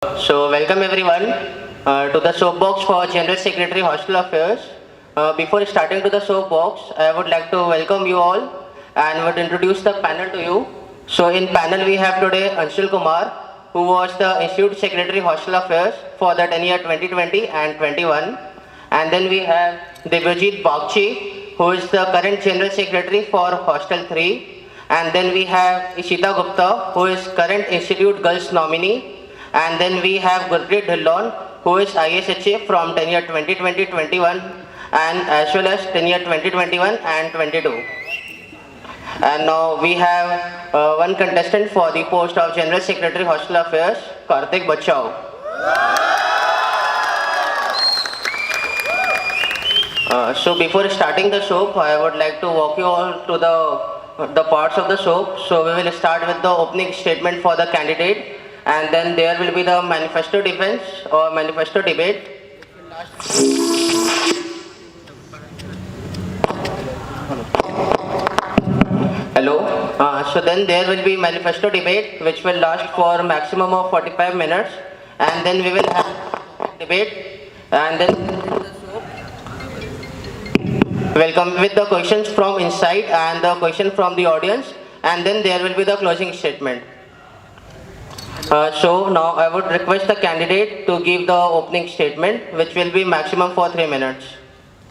So, welcome everyone to the soapbox for General Secretary Hostel Affairs. Before starting to the soapbox, I would like to welcome you all and would introduce the panel to you. So, in panel we have today Anshul Kumar, who was the Institute Secretary Hostel Affairs for the tenure 2020 and 21. And then we have Devyajit Bagchi, who is the current General Secretary for Hostel 3. And then we have Ishita Gupta, who is current Institute Girls nominee. And then we have Gurpreet Dhillon, who is ISHA from tenure 2020-21 and as well as tenure 2021 and 22. And now we have one contestant for the post of General Secretary Hostel Affairs, Karthik Bachao. So before starting the soap, I would like to walk you all to the parts of the soap. So we will start with the opening statement for the candidate, and then there will be the manifesto defense or manifesto debate. Hello. So then there will be manifesto debate which will last for maximum of 45 minutes, and then we will have debate, and then we'll come with the questions from inside and the question from the audience, and then there will be the closing statement. So now I would request the candidate to give the opening statement, which will be maximum for 3 minutes.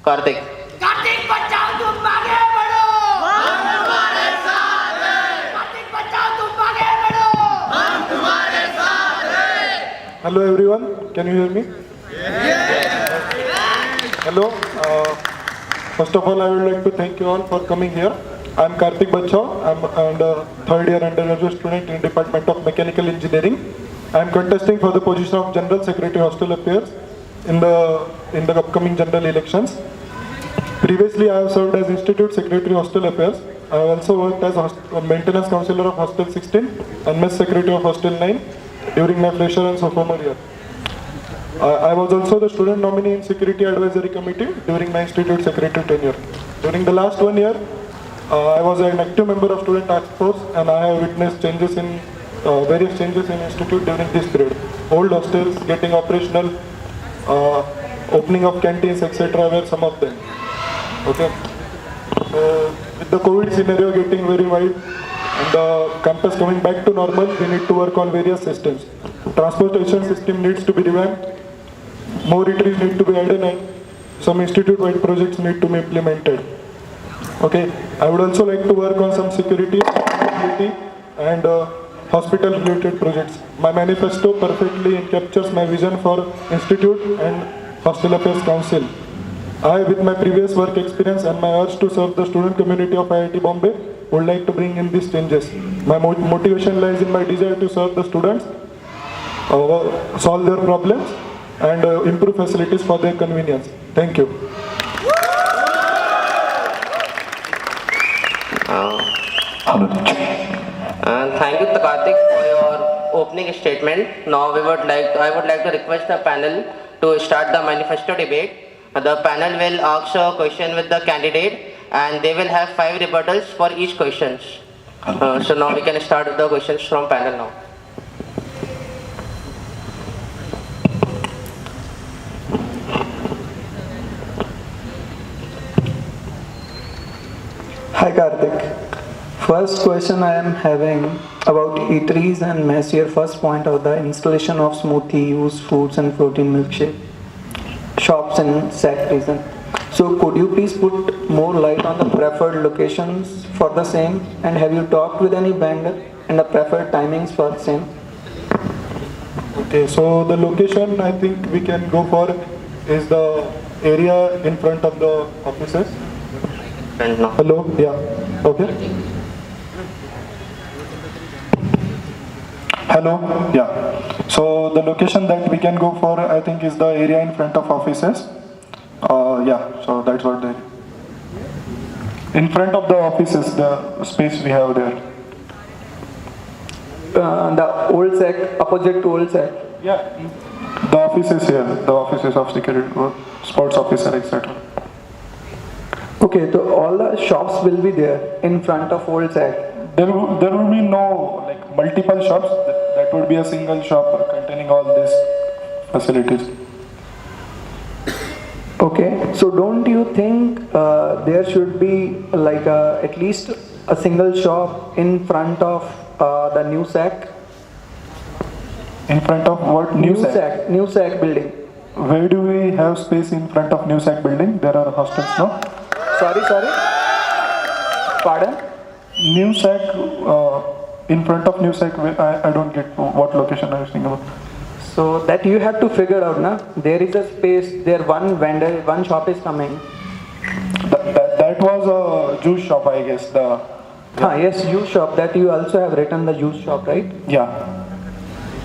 Karthik. Kartik बचाओ तुम आगे बढ़ो हम तुम्हारे साथ हैं कार्तिक बचाओ तुम आगे बढ़ो हम तुम्हारे साथ हैं Hello everyone, can you hear me? Hello. First of all, I would like to thank you all for coming here. I am Karthik Bachao. I am a third year undergraduate student in Department of Mechanical Engineering. I am contesting for the position of General Secretary Hostel Affairs in the upcoming general elections. Previously, I have served as Institute Secretary Hostel Affairs. I have also worked as Maintenance Counselor of Hostel 16 and Mess Secretary of Hostel 9 during my fresher and sophomore year. I was also the student nominee in Security Advisory Committee during my Institute Secretary tenure. During the last 1 year, I was an active member of Student Task Force, and I have witnessed various changes in Institute during this period. Old hostels getting operational, opening of canteens, etc. were some of them. Okay. With the COVID scenario getting very wide and the campus coming back to normal, we need to work on various systems. Transportation system needs to be revamped, more retreats need to be added, and some institute-wide projects need to be implemented. Okay, I would also like to work on some security and hospital-related projects. My manifesto perfectly captures my vision for Institute and Hostel Affairs Council. I, with my previous work experience and my urge to serve the student community of IIT Bombay, would like to bring in these changes. My motivation lies in my desire to serve the students, solve their problems, and improve facilities for their convenience. Thank you. Thank you, Karthik, for your opening statement. Now I would like to request the panel to start the manifesto debate. The panel will ask a question with the candidate, and they will have 5 rebuttals for each question. So now we can start with the questions from panel now. Hi Karthik. First question I am having about eateries and mess. Your first point of the installation of smoothie, use foods and protein milkshake shops in SAC region. So could you please put more light on the preferred locations for the same, and have you talked with any vendor and the preferred timings for the same? Okay, so the location I think we can go for is the area in front of the offices. And now. Hello? Yeah. Okay. Hello? Yeah. So the location that we can go for, I think, is the area in front of offices. Yeah, so that's what they... In front of the offices, the space we have there. The old SAC, opposite to old SAC. Yeah. The offices here, the offices of security, sports officer, etc. Okay, so all the shops will be there in front of old SAC. There will be no like multiple shops. That would be a single shop containing providing all these facilities. Okay, so don't you think there should be like at least a single shop in front of the new SAC? In front of what? New SAC? New SAC building. Where do we have space in front of New SAC building? There are hostels, no? Sorry. Pardon? New SAC, in front of New SAC, I don't get what location are you saying about. So that you have to figure out, na? There is a space, there one vendor, one shop is coming. That was a juice shop, I guess. Yes, juice shop, that you also have written the juice shop, right? Yeah,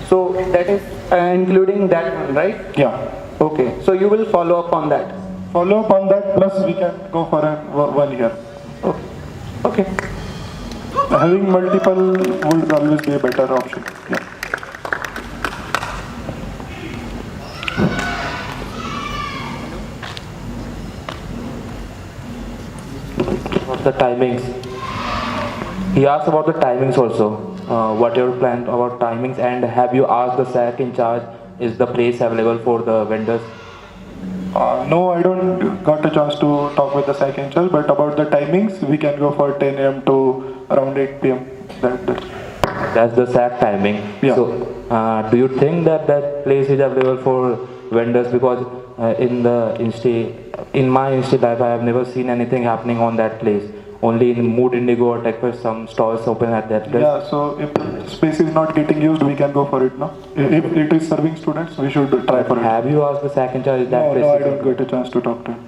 So that is including that one, right? yeah. Okay, so you will follow up on that. Follow up on that, plus we can go for one here. Okay. Having multiple would always be a better option. Yeah. About the timings. He asked about the timings also. What your plan about timings, and have you asked the SAC in charge, is the place available for the vendors? No, I don't got a chance to talk with the SAC in charge, but about the timings, we can go for 10 a.m. to around 8 p.m. That's the SAC timing. Yeah. So, do you think that that place is available for vendors? Because in my Insta life, I have never seen anything happening on that place. Only in Mood Indigo or TechFest, some stalls open at that place. Yeah, so if the space is not getting used, we can go for it, no? If it is serving students, we should try for it. Have you asked the SAC in charge? That place No, I is- don't get a chance to talk to him.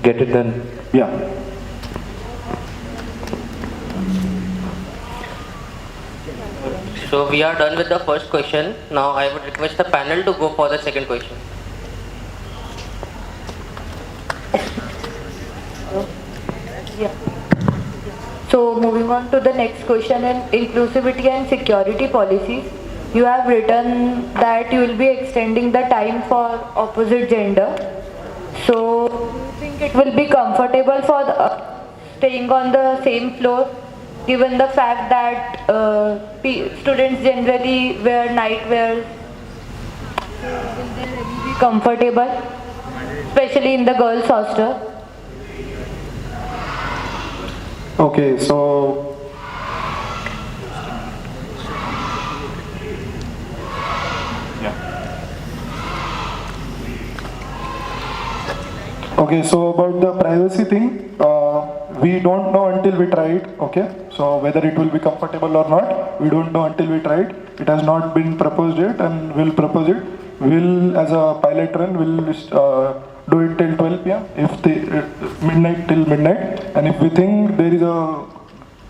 Get it done. Yeah. So we are done with the first question. Now I would request the panel to go for the second question. So moving on to the next question, in inclusivity and security policies, you have written that you will be extending the time for opposite gender. So do you think it will be comfortable for staying on the same floor, given the fact that students generally wear night wears? Will they really be comfortable, especially in the girls' hostel? Okay, so okay, so about the privacy thing, we don't know until we try it. Okay, so whether it will be comfortable or not, we don't know until we try it. It has not been proposed yet, and we'll propose it. We'll, as a pilot run, we'll do it till 12 p.m. If the midnight till midnight, and if we think there is a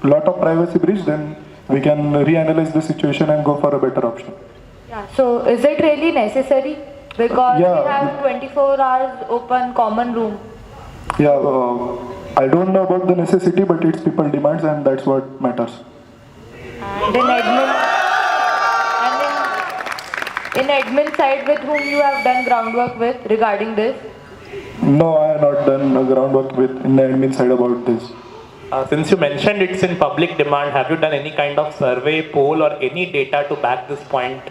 lot of privacy breach, then we can reanalyze the situation and go for a better option. Yeah. So is it really necessary? Because Yeah. we have 24 hours open common room. Yeah, I don't know about the necessity, but it's people demands, and that's what matters. And in admin side, with whom you have done groundwork with regarding this? No, I have not done groundwork with in the admin side about this. Since you mentioned it's in public demand, have you done any kind of survey, poll, or any data to back this point?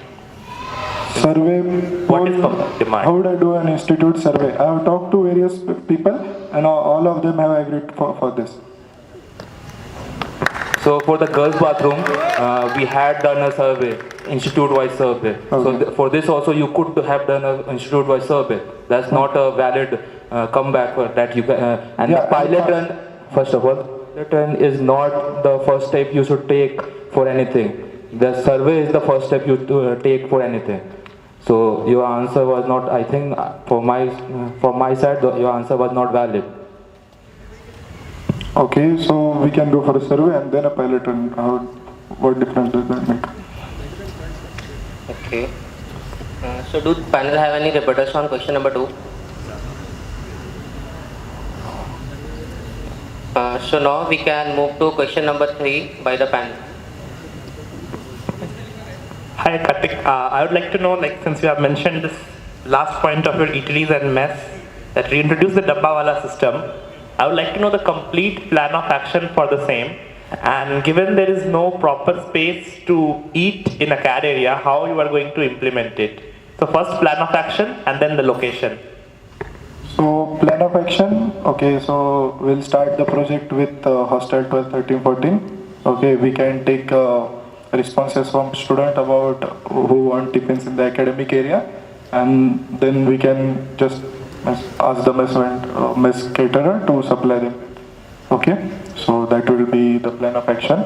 Survey. What is public demand? How would I do an institute survey? I have talked to various people, and all of them have agreed for this. So for the girls' bathroom, we had done a survey, institute-wise survey. Okay. So for this also, you could have done an institute-wise survey. That's not a valid comeback for that you can. And Yeah, the pilot run, first of all, pilot run is not the first step you should take for anything. The survey is the first step you take for anything. So your answer was not, I think, from my side, your answer was not valid. Okay, so we can go for a survey and then a pilot run. What difference does that make? Okay. So do the panel have any rebuttals on question number 2? So now we can move to question number 3 by the panel. Hi Kartik, I would like to know, since you have mentioned this last point of your eateries and mess, that reintroduce the Dabbawala system, I would like to know the complete plan of action for the same. And given there is no proper space to eat in a CAD area, how you are going to implement it? So first plan of action and then the location. So plan of action, okay, so we'll start the project with hostel 12, 13, 14. Okay, we can take responses from student about who want tiffins in the academic area, and then we can just ask the mess caterer to supply them. Okay, so that will be the plan of action.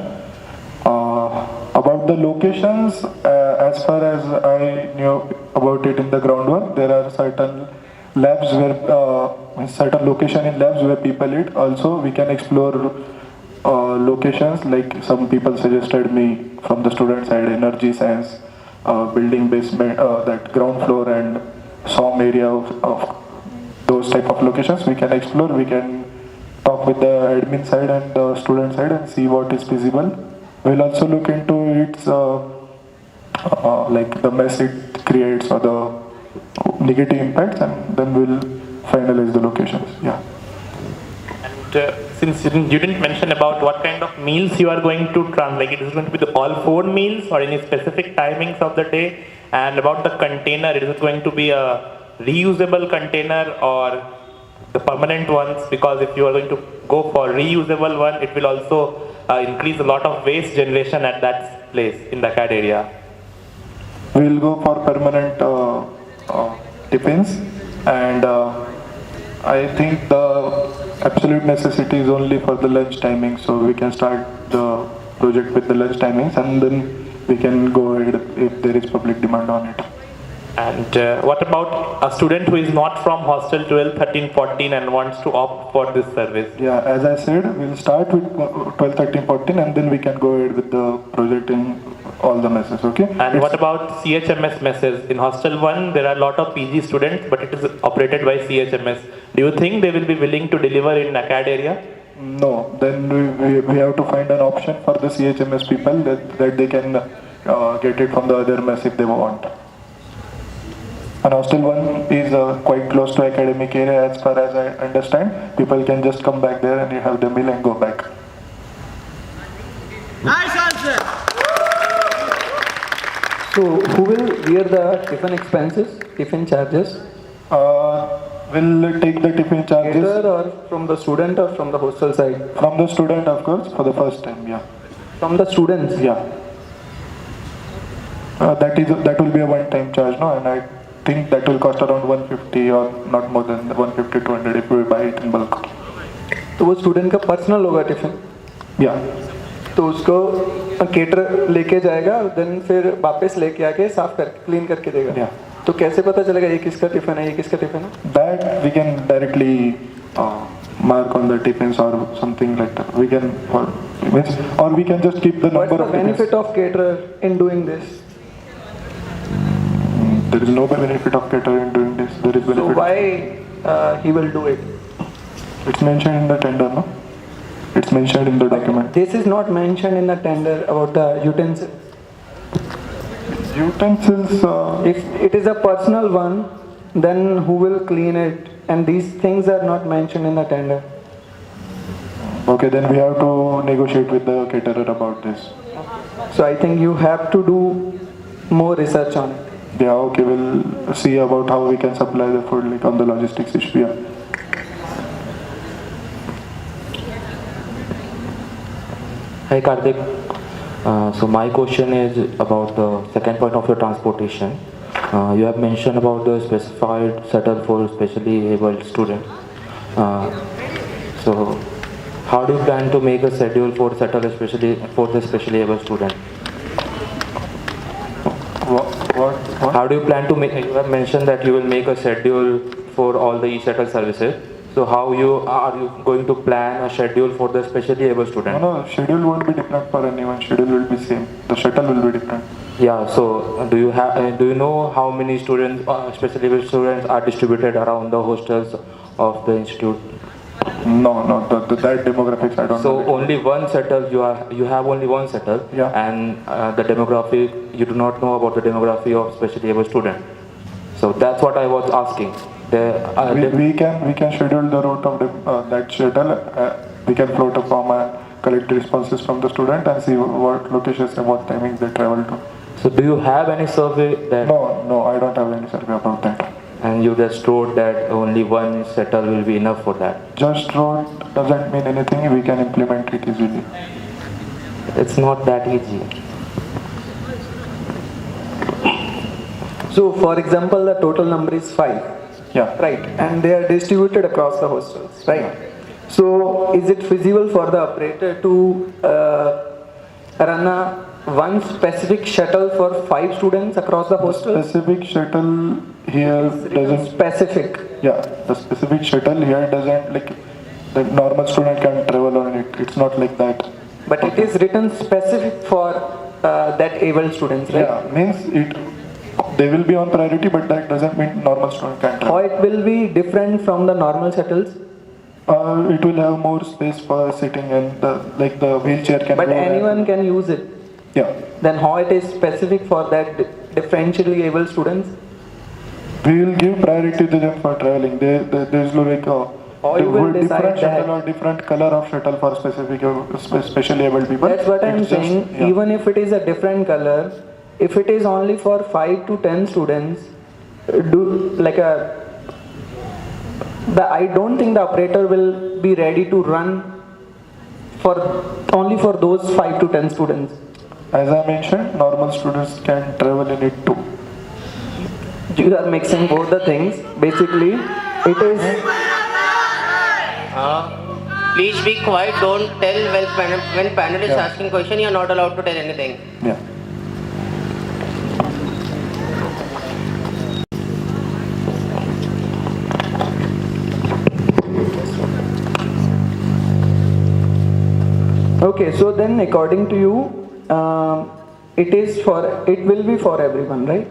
About the locations, as far as I knew about it in the groundwork, there are certain labs where certain location in labs where people eat. Also, we can explore locations like some people suggested me from the student side, energy science, building basement, that ground floor and SOM area of those type of locations. We can explore. We can talk with the admin side and the student side and see what is feasible. We'll also look into its like the mess it creates or the negative impacts, and then we'll finalize the locations. Yeah. And since you didn't mention about what kind of meals you are going to run, like it is going to be the all 4 meals or any specific timings of the day, and about the container, is it going to be a reusable container or the permanent ones? Because if you are going to go for reusable one, it will also increase a lot of waste generation at that place in the CAD area. We'll go for permanent tiffins, and I think the absolute necessity is only for the lunch timing, so we can start the project with the lunch timings, and then we can go ahead if there is public demand on it. And what about a student who is not from hostel 12, 13, 14 and wants to opt for this service? Yeah, as I said, we'll start with 12, 13, 14, and then we can go ahead with the project in all the messes, okay? And what about CHMS messes? In hostel 1, there are a lot of PG students, but it is operated by CHMS. Do you think they will be willing to deliver in NACAD area? No, then we have to find an option for the CHMS people that they can get it from the other mess if they want. And hostel 1 is quite close to academic area as far as I understand. People can just come back there and you have the meal and go back. Nice answer. So who will bear the tiffin expenses, tiffin charges? We'll take the tiffin charges Caterer or from the student or from the hostel side? from the student, of course, for the first time, yeah. From the students? Yeah. That will be a one-time charge, no? And I think that will cost around 150 or not more than 150 200 if we buy it in bulk. तो वो student का personal होगा tiffin, Yeah. तो उसको cater लेके जाएगा और then फिर वापस लेके आके साफ कर क्लीन करके देगा. Yeah. तो कैसे पता चलेगा ये किसका टिफिन है, ये किसका टिफिन है? That we can directly mark on the tiffins or something like that. We can, or we can just keep the What's number the of benefit tiffins. of caterer in doing this? There is no benefit of caterer in doing this. There is So benefit. why he will do it? It's mentioned in the tender, no? It's mentioned in the document. This is not mentioned in the tender about the utensil. Utensils, If it is a personal one, then who will clean it? And these things are not mentioned in the tender. okay, then we have to negotiate with the caterer about this. So I think you have to do more research on it. Yeah, okay, we'll see about how we can supply the food, like on the logistics issue, yeah. Hi Karthik. So my question is about the second point of your transportation. You have mentioned about the specified shuttle for specially able students. So how do you plan to make a schedule for shuttle especially for the specially able student? What? How do you plan to make? You have mentioned that you will make a schedule for all the e-shuttle services. So how are you going to plan a schedule for the specially able student? No, schedule won't be different for anyone. Schedule will be same. The shuttle will be different. Yeah. So do you know how many students, specially able students, are distributed around the hostels of the institute? No, that demographics I don't So know. only one shuttle you have only one shuttle, Yeah. and the demographic you do not know about the demography of specially able student. So that's what I was asking. We can schedule the route of that shuttle. We can float from collect the responses from the student and see what locations and what timing they travel to. So do you have any survey that, No, I don't have any survey about that. and you just wrote that only one shuttle will be enough for that? Just road doesn't mean anything, we can implement it easily. It's not that easy. So for example, the total number is 5, Yeah. right? And they are distributed across the hostels, right? So is it feasible for the operator to run one specific shuttle for 5 students across the hostel? Specific shuttle here doesn't, Specific. yeah, the specific shuttle here doesn't, like, the normal student can travel on it. It's not like that. But it is written specific for that able students, right? Yeah, means it, they will be on priority, but that doesn't mean normal student can How travel. it will be different from the normal shuttles? It will have more space for sitting and the wheelchair can But go there. anyone can use it. Yeah. Then how it is specific for that differentially able students? We will give priority to them for traveling. There's no like How you will different decide shuttle that? or different color of shuttle for specific specially able people. That's what I'm It's just- saying. yeah. Even if it is a different color, if it is only for 5 to 10 students, I don't think the operator will be ready to run for only for those 5 to 10 students. As I mentioned, normal students can travel in it too. You are mixing both the things. Basically, it is. Please be quiet. Don't tell when panel is asking question. You are not allowed to tell anything. Yeah. Okay, so then according to you, it will be for everyone, right?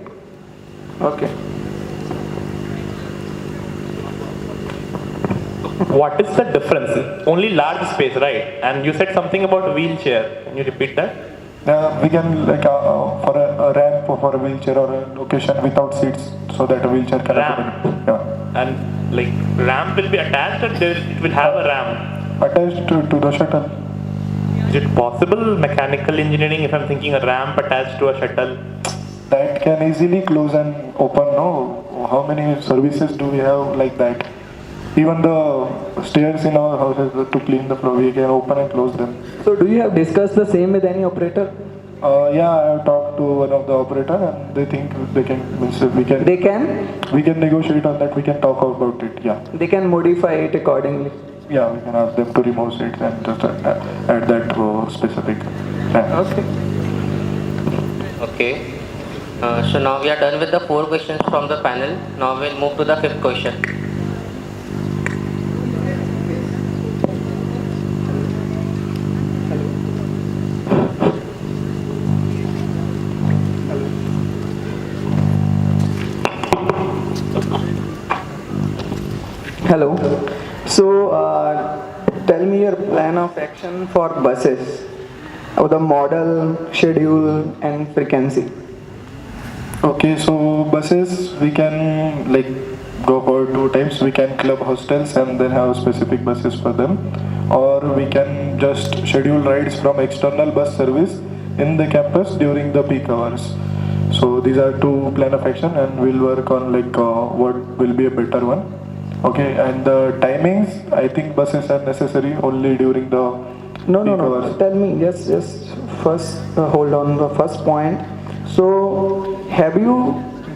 Okay. What is the difference? Only large space, right? And you said something about wheelchair. Can you repeat that? We can like for a ramp or for a wheelchair or a location without seats so that a wheelchair can. Ramp. Yeah. And like ramp will be attached, or it will have a ramp? Attached to the shuttle. Is it possible, mechanical engineering, if I'm thinking a ramp attached to a shuttle? That can easily close and open. No, how many services do we have like that? Even the stairs in our houses to clean the floor, we can open and close them. So do you have discussed the same with any operator? Yeah, I have talked to one of the operator and they think they can, They can? we can negotiate on that, we can talk about it, yeah. They can modify it accordingly. Yeah, we can ask them to remove seats and just add that specific ramp. Okay. Okay. So now we are done with the 4 questions from the panel. Now we'll move to the 5th question. Hello. So tell me your plan of action for buses, or the model, schedule and frequency. Okay, so buses, we can like go for 2 types. We can club hostels and then have specific buses for them. Or we can just schedule rides from external bus service in the campus during the peak hours. So these are 2 plan of action and we'll work on like what will be a better one. Okay, and the timings, I think buses are necessary only during the No. peak hours. Tell me, yes. First, hold on the first point. So, have you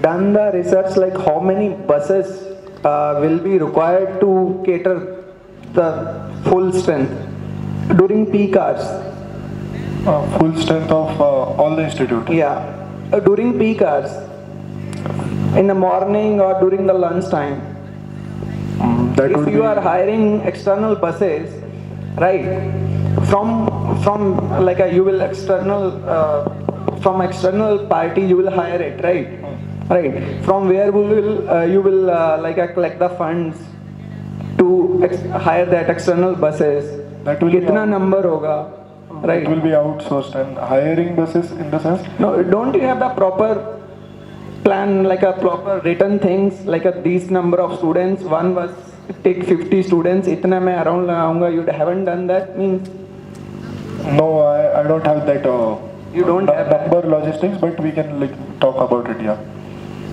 done the research like how many buses will be required to cater the full strength during peak hours? Full strength of all the institute. Yeah, during peak hours, in the morning or during the lunch time. That If would you be, are hiring external buses, right, from like you will from external party you will hire it, right, from where you will collect the funds to hire that external buses. That will be Kitna out- number hoga, it right? will be outsourced and hiring buses in the sense. No, don't you have the proper plan, like a proper written things, like these number of students, one bus take 50 students, itna mein around lagaunga? You haven't done that, means No, I don't have that. You don't have that? number logistics, but we can like talk about it. Yeah.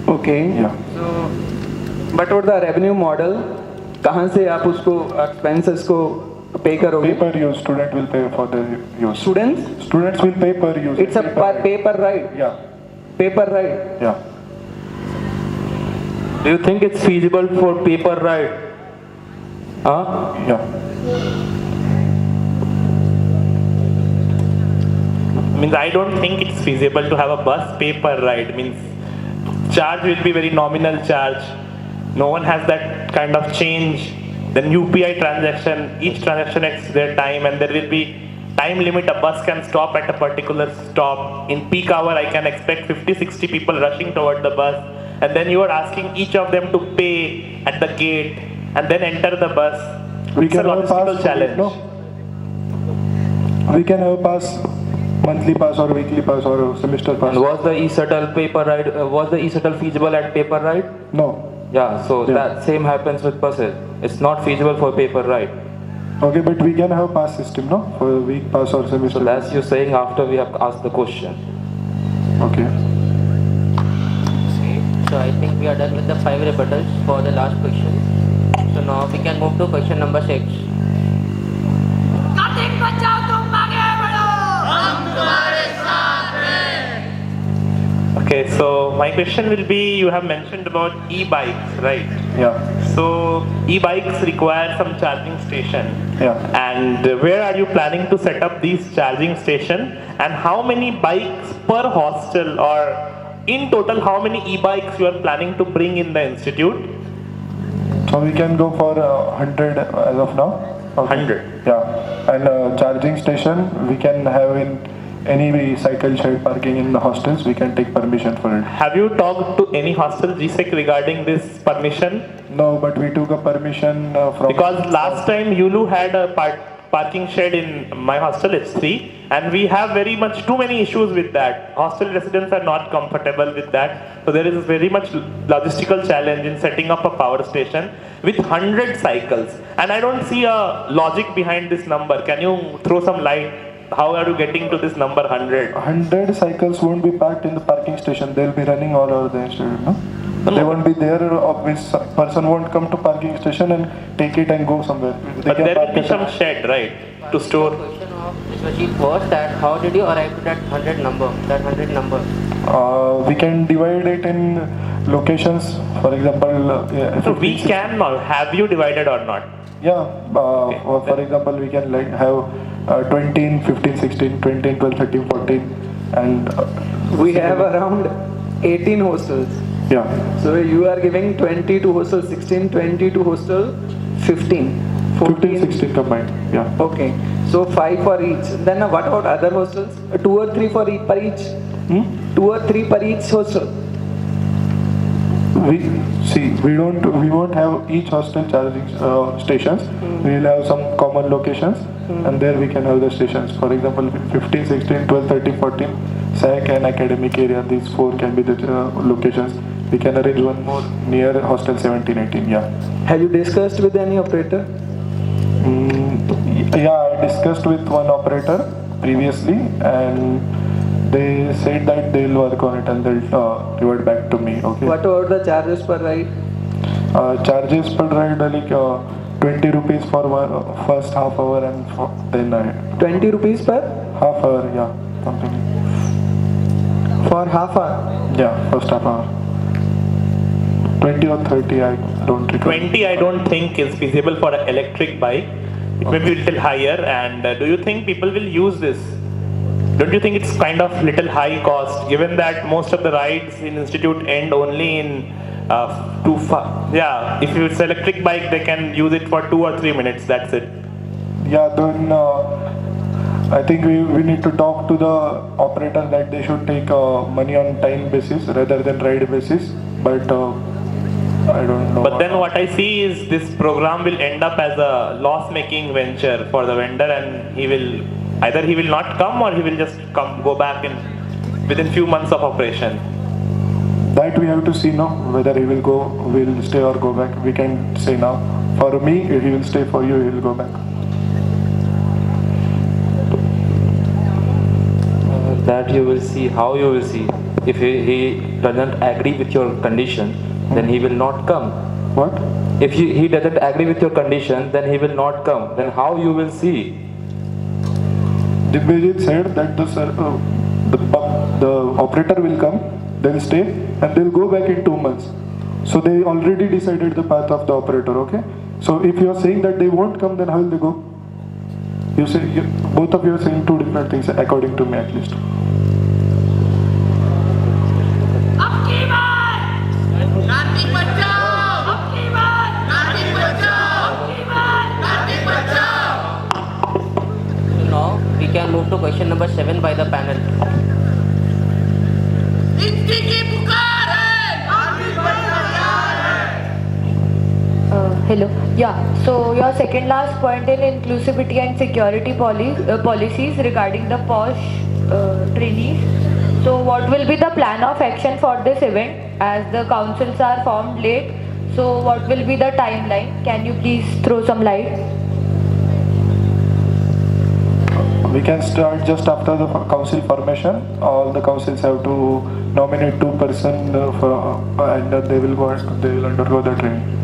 Okay. Yeah. So, but what the revenue model? कहाँ से आप उसको expenses को pay करोगे? Pay per use. Student will pay for the use. Students? Students will pay per use. It's a pay per ride. Yeah. Pay per ride. Yeah. Do you think it's feasible for paper ride? Huh? Yeah. Means I don't think it's feasible to have a bus pay per ride. Means charge will be very nominal charge. No one has that kind of change. Then UPI transaction, each transaction at their time, and there will be time limit. A bus can stop at a particular stop. In peak hour, I can expect 50-60 people rushing toward the bus, and then you are asking each of them to pay at the gate and then enter the bus. It's a have logistical pass, challenge. No? We can have pass, monthly pass or weekly pass or semester pass. And was the e-shuttle paper ride? Was the e-shuttle feasible at paper ride? No. Yeah. So Yeah. that same happens with buses. It's not feasible for paper ride. Okay, but we can have pass system, no? For week pass or semester. So that's you saying after we have asked the question. Okay. Okay, so I think we are done with the 5 rebuttals for the last question. So now we can move to question number 6. Kartik बचाओ तुम आगे बढ़ो हम तुम्हारे साथ हैं Okay, so my question will be, you have mentioned about e-bikes, right? Yeah. So e-bikes require some charging station. Yeah. And where are you planning to set up these charging station? And how many bikes per hostel, or in total how many e-bikes you are planning to bring in the institute? So we can go for 100 as of now. 100. Yeah. And charging station we can have in any cycle shared parking in the hostels. We can take permission for it. Have you talked to any hostel GSEC regarding this permission? No, but we took a permission from. Because last time Yulu had a parking shed in my hostel H3, and we have very much too many issues with that. Hostel residents are not comfortable with that. So there is very much logistical challenge in setting up a power station with 100 cycles. And I don't see a logic behind this number. Can you throw some light? How are you getting to this number 100? 100 cycles won't be parked in the parking station. They'll be running all over the institute, no? They won't be there. This person won't come to parking station and take it and go somewhere. They But can there park will be it some at- shed, right? To store. The question of Vishwajit was that how did you arrive to that 100 number? We can divide it in locations. For example, if So it we means- can not. Have you divided or not? Yeah, for example, we can like have 20 in 15, 16, 20 in 12, 13, 14, and We have around 18 hostels. yeah, So you are giving 20 to hostel 16, 20 to hostel 15, 15, 16 combined. Yeah, Okay, so 5 for each. Then what about other hostels? 2 or 3 for each per each? 2 or 3 per each hostel? we won't have each hostel charging stations. We'll have some common locations, and there we can have the stations. For example, 15, 16, 12, 13, 14, SAC and academic area. These 4 can be the locations. We can arrange one more near hostel 17, 18. Yeah. Have you discussed with any operator? Yeah, I discussed with one operator previously, and they said that they'll work on it and they'll revert back to me. Okay. What about the charges per ride? Charges per ride like 20 rupees for first half hour and then 20 rupees per? half hour. Yeah, something. For half hour? Yeah, first half hour. 20 or 30, I don't recall. 20 I don't think is feasible for an electric bike. It may be a little higher. And do you think people will use this? Don't you think it's kind of little high cost, given that most of the rides in institute end only in yeah, if it's electric bike, they can use it for 2 or 3 minutes. That's it. Yeah, then I think we need to talk to the operator that they should take money on time basis rather than ride basis. But I don't know. But then what I see is this program will end up as a loss-making venture for the vendor, and he will not come, or he will just go back within few months of operation. That we have to see now, whether he will stay or go back. We can say now. For me, he will stay. For you, he will go back. you will see, how you will see. If he doesn't agree with your condition, then he will not come. What? If he doesn't agree with your condition, then he will not come. Then how you will see? Divyajit said that the operator will come, they'll stay, and they'll go back in 2 months. So they already decided the path of the operator, okay? So if you are saying that they won't come, then how will they go? Both of you are saying two different things, according to me at least. अब की बार कार्तिक बचाओ, अब की बार कार्तिक बचाओ, अब की बार कार्तिक बचाओ। So now we can move to question number 7 by the panel. इंस्टी की पुकार है, कार्तिक बचाओ है। Hello. Yeah. So your second last point in inclusivity and security policies regarding the POSH trainees. So what will be the plan of action for this event as the councils are formed late? So what will be the timeline? Can you please throw some light? We can start just after the council formation. All the councils have to nominate 2 persons and they will undergo the training.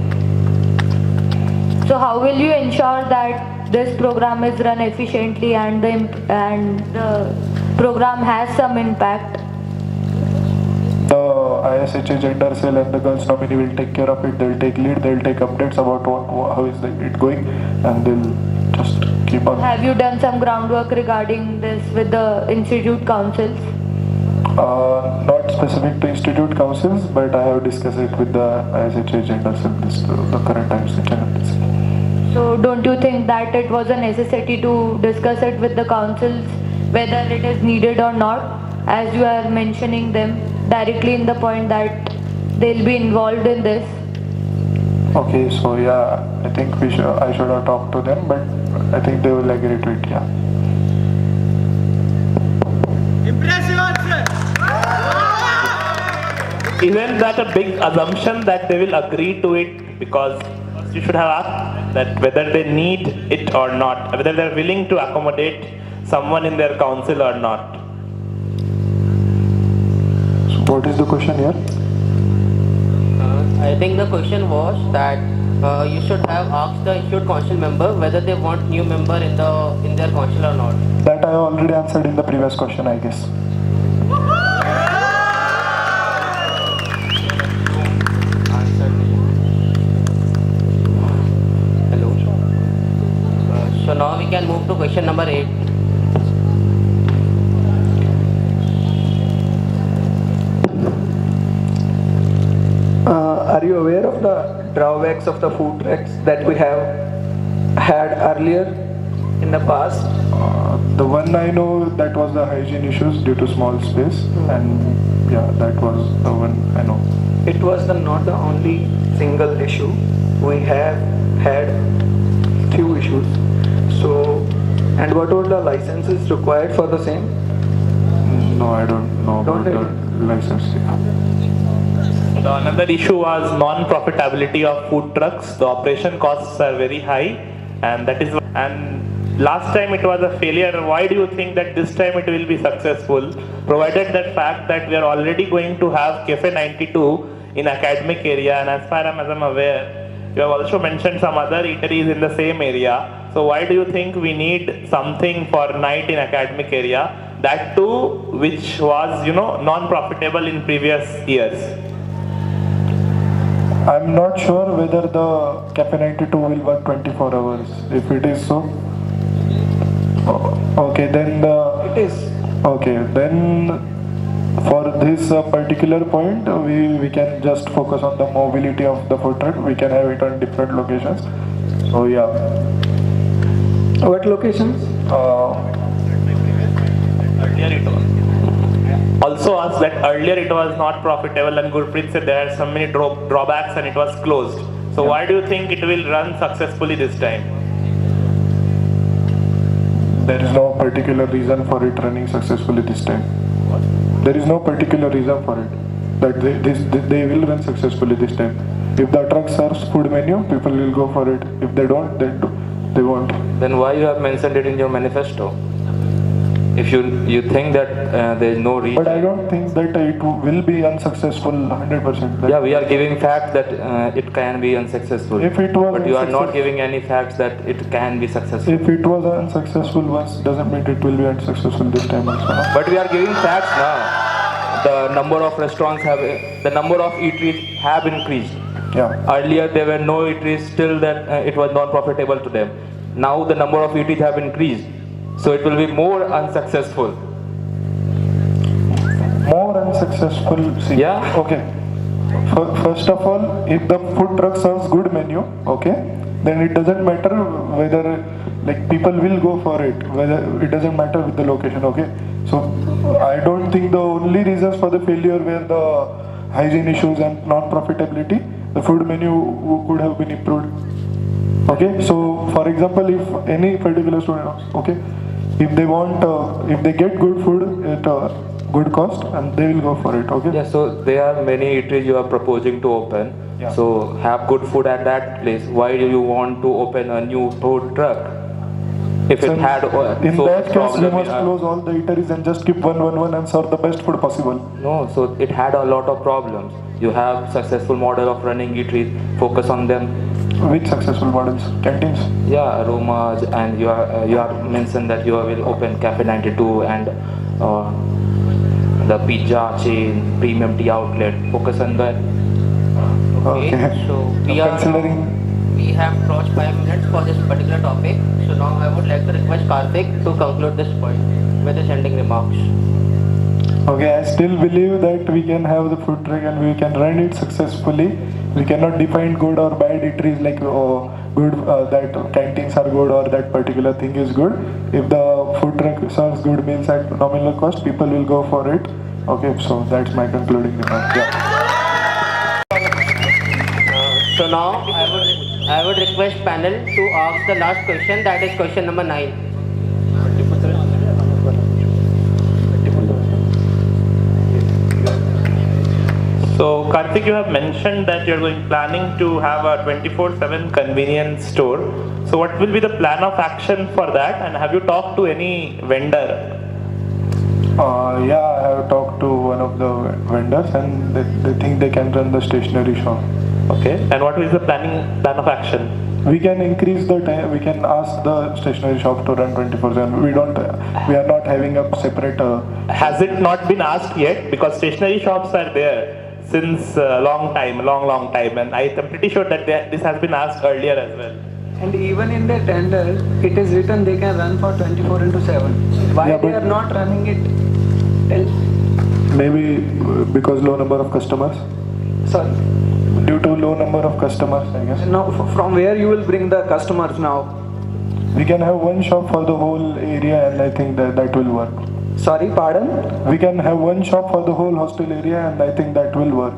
So how will you ensure that this program is run efficiently and the program has some impact? The ISHA gender cell and the girls nominee will take care of it. They'll take lead, they'll take updates about how is it going, and they'll just keep on. Have you done some groundwork regarding this with the institute councils? Not specific to institute councils, but I have discussed it with the ISHA gender cell, the current ISHA. So don't you think that it was a necessity to discuss it with the councils whether it is needed or not, as you are mentioning them directly in the point that they'll be involved in this? Okay, so yeah, I think I should have talked to them, but I think they will agree to it, yeah. Impressive answer. Isn't that a big assumption that they will agree to it? Because you should have asked that whether they need it or not, whether they're willing to accommodate someone in their council or not. So what is the question here? I think the question was that you should have asked the institute council member whether they want new member in their council or not. That I already answered in the previous question, I guess. Hello. So now we can move to question number 8. Are you aware of the drawbacks of the food trucks that we have had earlier in the past? The one I know, that was the hygiene issues due to small space, and yeah, that was the one I know. It was not the only single issue. We have had few issues. So, and what were the licenses required for the same? No, I don't know about Don't the license. The another issue was non-profitability of food trucks. The operation costs are very high, and that is. And last time it was a failure. Why do you think that this time it will be successful? Provided that fact that we are already going to have Cafe 92 in academic area, and as far as I'm aware, you have also mentioned some other eateries in the same area. So why do you think we need something for night in academic area? That too, which was non-profitable in previous years. I'm not sure whether the Cafe 92 will work 24 hours. If it is so, okay, then It is. okay, then for this particular point, we can just focus on the mobility of the food truck. We can have it on different locations. So yeah. What locations? Earlier it was. Also asked that earlier it was not profitable, and Gurpreet said there are so many drawbacks and it was closed. So why do you think it will run successfully this time? There is no particular reason for it running successfully this time. There is no particular reason for it. That they will run successfully this time. If the truck serves food menu, people will go for it. If they don't, they won't. Then why you have mentioned it in your manifesto? if you think that there is no reach. But I don't think that it will be unsuccessful 100%. Yeah, we are giving facts that it can be unsuccessful. If it was but you are not unsuccessful- giving any facts that it can be successful. If it was unsuccessful once, doesn't mean it will be unsuccessful this time also. No? But we are giving facts now. The number of restaurants the number of eateries have increased. Yeah. Earlier there were no eateries, still that it was not profitable to them. Now the number of eateries have increased, so it will be more unsuccessful. More unsuccessful. See. Yeah. Okay. First of all, if the food truck serves good menu, okay, then it doesn't matter whether like people will go for it. Whether it doesn't matter with the location. Okay. So I don't think the only reasons for the failure were the hygiene issues and non-profitability. The food menu could have been improved. Okay. So for example, if any particular student, okay, if they want, if they get good food at a good cost, and they will go for it. Okay. Yeah, so there are many eateries you are proposing to open. Yeah. So have good food at that place. Why do you want to open a new food truck? If it had In so that much case, problem, we must close all the eateries and just keep one and serve the best food possible. No, so it had a lot of problems. You have successful model of running eateries, focus on them. Which successful models? Canteens? Yeah, aromas, and you are mentioned that you will open Cafe 92 and the pizza chain, premium tea outlet. Focus on that. Okay, so we are Considering we have crossed 5 minutes for this particular topic. So now I would like to request Karthik to conclude this point with his ending remarks. Okay, I still believe that we can have the food truck and we can run it successfully. We cannot define good or bad eateries like good that canteens are good or that particular thing is good. If the food truck serves good meals at nominal cost, people will go for it. Okay, so that's my concluding remark. Yeah. So now I would request panel to ask the last question, that is question number 9. So Karthik, you have mentioned that you're planning to have a 24/7 convenience store. So what will be the plan of action for that, and have you talked to any vendor? Yeah, I have talked to one of the vendors and they think they can run the stationery shop. Okay, and what is the plan of action? We can increase the time, we can ask the stationery shop to run 24/7. We are not having a separate... Has it not been asked yet? Because stationery shops are there since a long time, and I am pretty sure that this has been asked earlier as well. And even in the tender, it is written they can run for 24/7. Why Yeah, they but- are not running it? Tell. Maybe because low number of customers. Sorry. Due to low number of customers, I guess. Now, from where you will bring the customers now? We can have one shop for the whole area and I think that will work. Sorry, pardon? We can have one shop for the whole hostel area and I think that will work.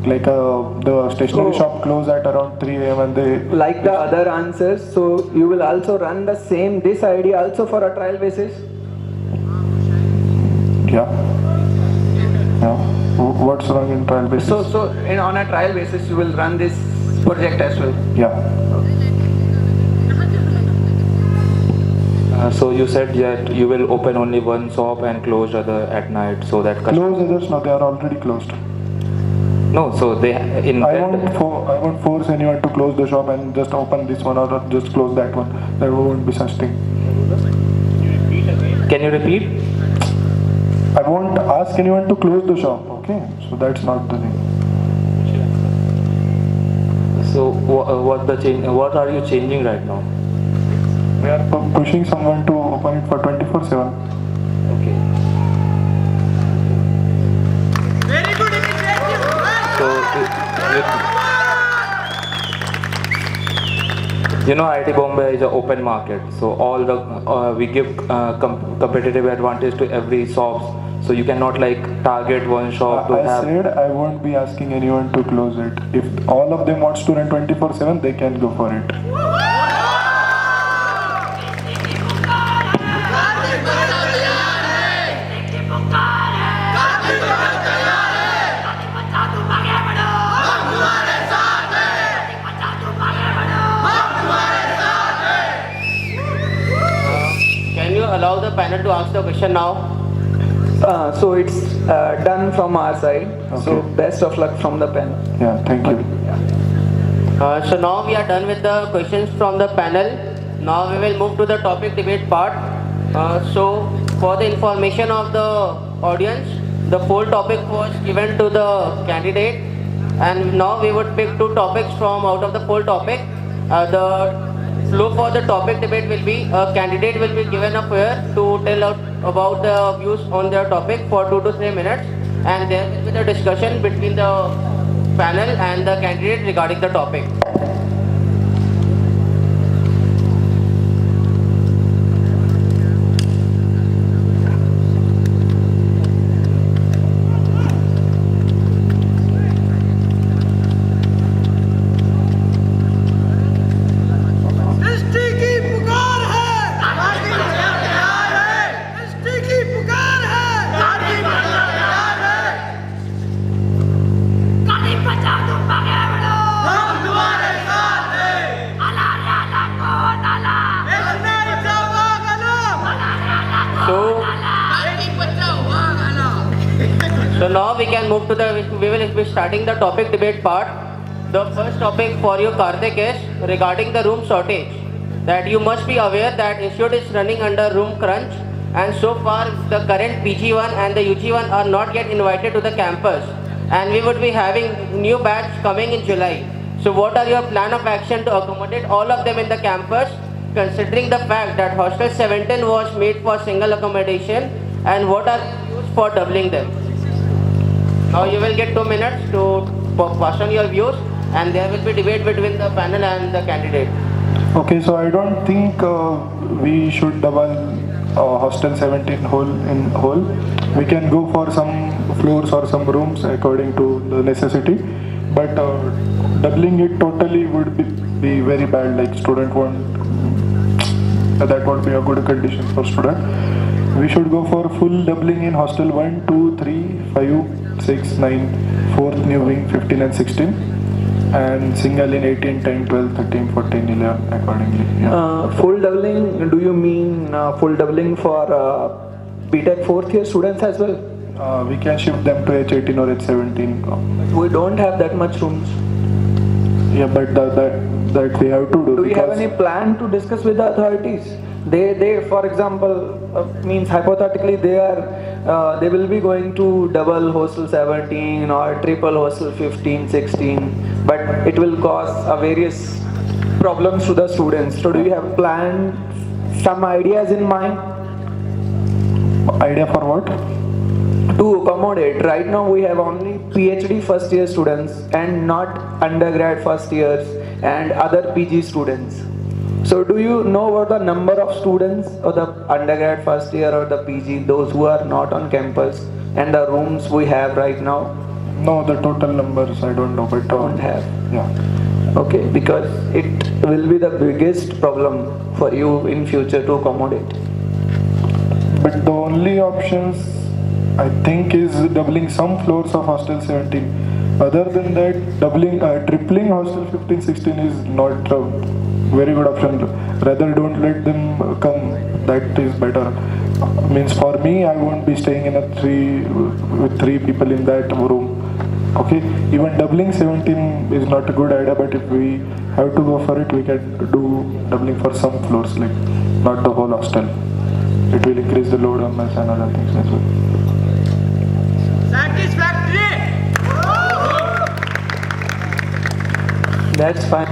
Like the stationery So- shop close at around 3 a.m. and they... Like the other answers, so you will also run the same, this idea also for a trial basis? Yeah. Yeah. What's wrong in trial basis? So on a trial basis, you will run this project as well? Yeah. So you said that you will open only one shop and close other at night, so that Close others? No, they are already closed. No, so they in I won't force anyone to close the shop and just open this one or just close that one. There won't be such thing. Can you repeat? I won't ask anyone to close the shop, okay? So that's not the thing. So what are you changing right now? We are pushing someone to open it for 24/7. Okay. Very good initiative. So you know, IT Bombay is an open market. So all the we give competitive advantage to every shops. So you cannot like target one shop to I have. said I won't be asking anyone to close it. If all of them wants to run 24/7, they can go for it. Can you allow the panel to ask the question now. So it's done from our side. So best of luck from the panel. Yeah, thank you. So now we are done with the questions from the panel. Now we will move to the topic debate part. So for the information of the audience, the full topic was given to the candidate, and now we would pick two topics from out of the full topic. The flow for the topic debate will be a candidate will be given a pair to tell out about the views on their topic for 2 to 3 minutes, and there will be the discussion between the panel and the candidate regarding the topic. सृष्टि की पुकार है आजादी का प्यार है सृष्टि की पुकार है आजादी का प्यार है कभी बचाओ तुम भागे बढ़ो हम तुम्हारे साथ हैं अला रे अला कौन अला इसने जावा गलो अला रे अला कौन अला कभी बचाओ भागलो So now we can move to the, we will be starting the topic debate part. The first topic for you, Karthik, is regarding the room shortage. That you must be aware that institute is running under room crunch, and so far the current PG1 and the UG1 are not yet invited to the campus, and we would be having new batch coming in July. So what are your plan of action to accommodate all of them in the campus, considering the fact that hostel 17 was made for single accommodation, and what are you used for doubling them? Now you will get 2 minutes to pass on your views, and there will be debate between the panel and the candidate. Okay, so I don't think we should double hostel 17 whole. We can go for some floors or some rooms according to the necessity, but doubling it totally would be very bad. Like student won't. That won't be a good condition for student. We should go for full doubling in hostel 1, 2, 3, 5, 6, 9, 4th new wing 15 and 16, and single in 18, 10, 12, 13, 14, 11 accordingly. Yeah. Full doubling, do you mean full doubling for BTech 4th year students as well? We can shift them to H18 or H17. We don't have that much rooms. Yeah, but that we have to do. Do you have because- any plan to discuss with the authorities? They for example, means hypothetically they will be going to double hostel 17 or triple hostel 15, 16, but it will cause various problems to the students. So do you have planned some ideas in mind? Idea for what? To accommodate. Right now we have only PhD first year students and not undergrad first years and other PG students. So do you know about the number of students of the undergrad first year or the PG, those who are not on campus, and the rooms we have right now? No, the total numbers I don't know, but Don't have. Yeah. Okay, because it will be the biggest problem for you in future to accommodate. But the only options I think is doubling some floors of hostel 17. Other than that, tripling hostel 15, 16 is not a very good option. Rather don't let them come. That is better. Means for me, I won't be staying in with three people in that room. Okay, even doubling 17 is not a good idea, but if we have to go for it, we can do doubling for some floors, like not the whole hostel. It will increase the load on us and other things as well. satisfactory That's fine.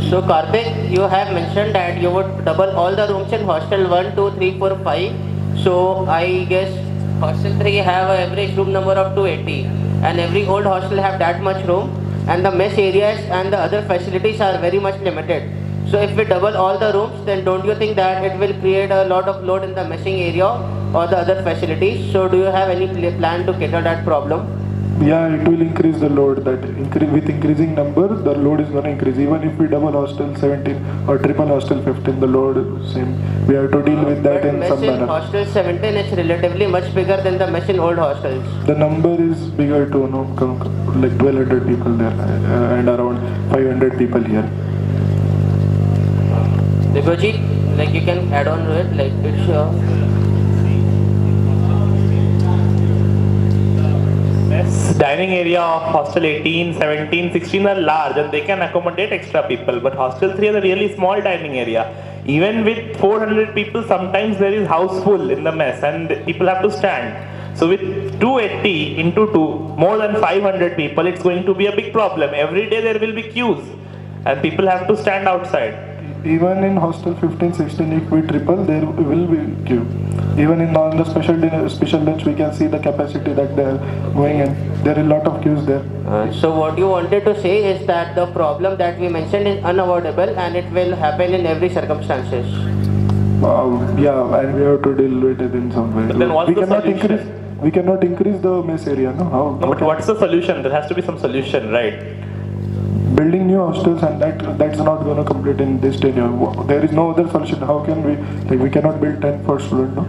So Karthik, you have mentioned that you would double all the rooms in hostel 1, 2, 3, 4, 5. So I guess hostel 3 have an average room number of 280, and every old hostel have that much room, and the mess areas and the other facilities are very much limited. So if we double all the rooms, then don't you think that it will create a lot of load in the messing area or the other facilities? So do you have any plan to cater that problem? Yeah, it will increase the load. With increasing number, the load is gonna increase. Even if we double hostel 17 or triple hostel 15, the load same. We have to deal with that But in mess some in manner. hostel 17 is relatively much bigger than the mess in old hostels. The number is bigger too, no? Like 1200 people there and around 500 people here. Devojit, like you can add on to it, like it's Dining area of hostel 18, 17, 16 are large and they can accommodate extra people. But hostel 3 is a really small dining area. Even with 400 people, sometimes there is house full in the mess and people have to stand. So with 280 into 2, more than 500 people, it's going to be a big problem. Every day there will be queues and people have to stand outside. Even in hostel 15, 16, if we triple, there will be queue. Even in on the special dinner, special lunch, we can see the capacity that they are going in. There are a lot of queues there. So what you wanted to say is that the problem that we mentioned is unavoidable and it will happen in every circumstances. Yeah, and we have to deal with it in some way. But then what's we the cannot solution? increase. We cannot increase the mess area, no? How? No, but what's the solution? There has to be some solution, right? Building new hostels and that's not going to complete in this tenure. There is no other solution. How can we? Like we cannot build 10 per student, no?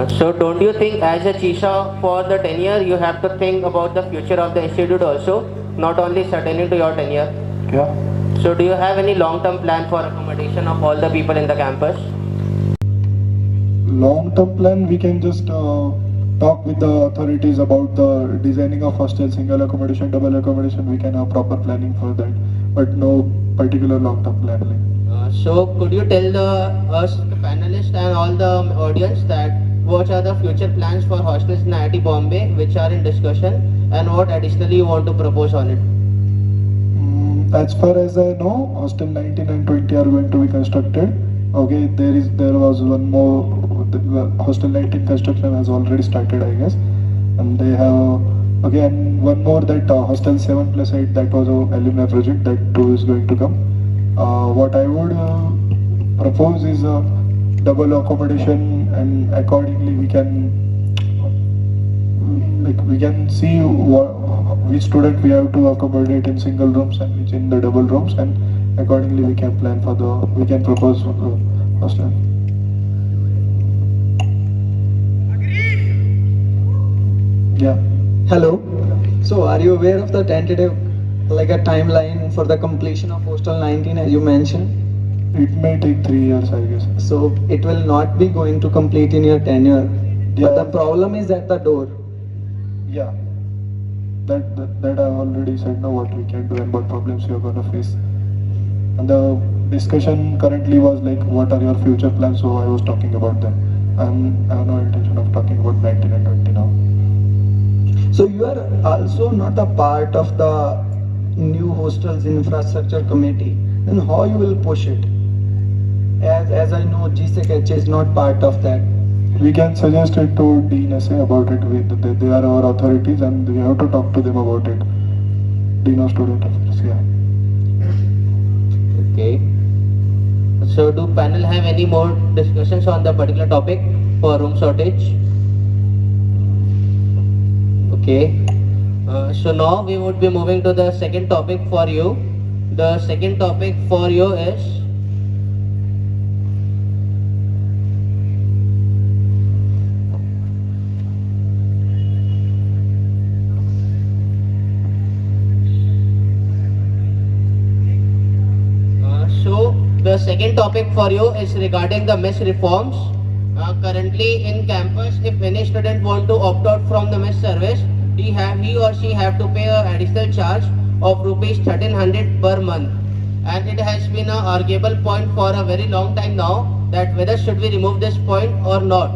So don't you think as a CISA for the tenure you have to think about the future of the institute also, not only pertaining to your tenure? Yeah. So do you have any long-term plan for accommodation of all the people in the campus? Long-term plan, we can just talk with the authorities about the designing of hostel, single accommodation, double accommodation. We can have proper planning for that, but no particular long-term plan. So could you tell us, the panelists and all the audience, that what are the future plans for hostels in IIT Bombay which are in discussion and what additionally you want to propose on it? As far as I know, hostel 19 and 20 are going to be constructed. Okay, there was one more. Hostel 19 construction has already started, I guess, and they have again one more, that hostel 7+8, that was a alumni project, that too is going to come. What I would propose is a double accommodation, and accordingly we can see which student we have to accommodate in single rooms and which in the double rooms, and accordingly we can propose hostel. Yeah. Hello. So are you aware of the tentative, like a timeline for the completion of Hostel 19 as you mentioned? It may take 3 years, I guess. So it will not be going to complete in your tenure. But the problem is at the door. Yeah. That I've already said now what we can do and what problems we are going to face. And the discussion currently was like, what are your future plans? So I was talking about them. I have no intention of talking about 19 and 20 now. So you are also not a part of the new hostels infrastructure committee. Then how you will push it? As I know, GSEC is not part of that. We can suggest it to Dean SA about it. They are our authorities and we have to talk to them about it. Dean of Student Affairs, yeah. Okay. So do panel have any more discussions on the particular topic for room shortage? Okay. So now we would be moving to the second topic for you. The second topic for you is the second topic for you is regarding the mess reforms. Currently in campus, if any student want to opt out from the mess service, he or she have to pay an additional charge of rupees 1300 per month. And it has been an arguable point for a very long time now that whether should we remove this point or not.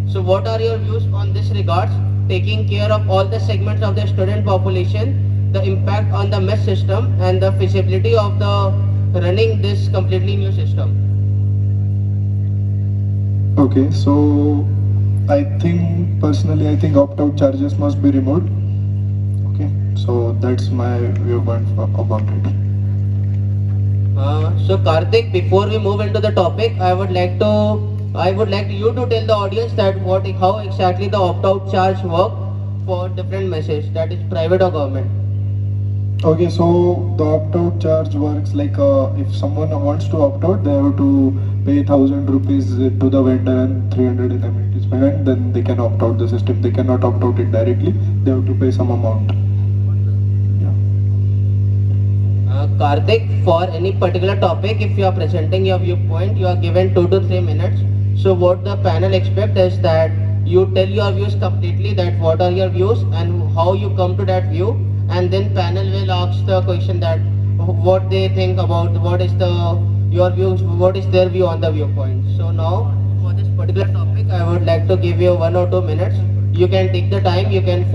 So what are your views on this regards, taking care of all the segments of the student population, the impact on the mess system and the feasibility of the running this completely new system? Okay, so personally I think opt-out charges must be removed. Okay, so that's my viewpoint about it. So Karthik, before we move into the topic, I would like you to tell the audience that how exactly the opt-out charge work for different messes, that is private or government? Okay, so the opt-out charge works like if someone wants to opt out, they have to pay 1,000 rupees to the vendor and 300 in amenities payment, then they can opt out the system. They cannot opt out it directly, they have to pay some amount. Karthik, for any particular topic, if you are presenting your viewpoint, you are given 2 to 3 minutes. So what the panel expect is that you tell your views completely, that what are your views and how you come to that view, and then panel will ask the question that what they think about what is your views, what is their view on the viewpoint. So now for this particular topic, I would like to give you 1 or 2 minutes. You can take the time, you can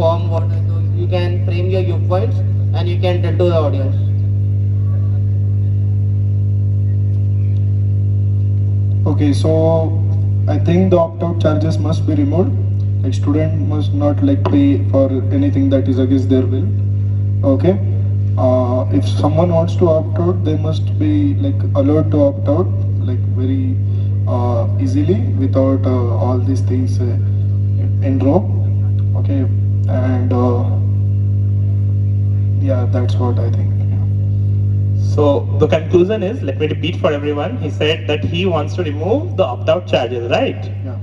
you can frame your viewpoints, and you can tell to the audience. Okay, so I think the opt-out charges must be removed. Like student must not like pay for anything that is against their will. Okay. If someone wants to opt out, they must be like allowed to opt out like very easily without all these things in row. Okay, and yeah, that's what I think. So the conclusion is, let me repeat for everyone, he said that he wants to remove the opt-out charges, right? Yeah.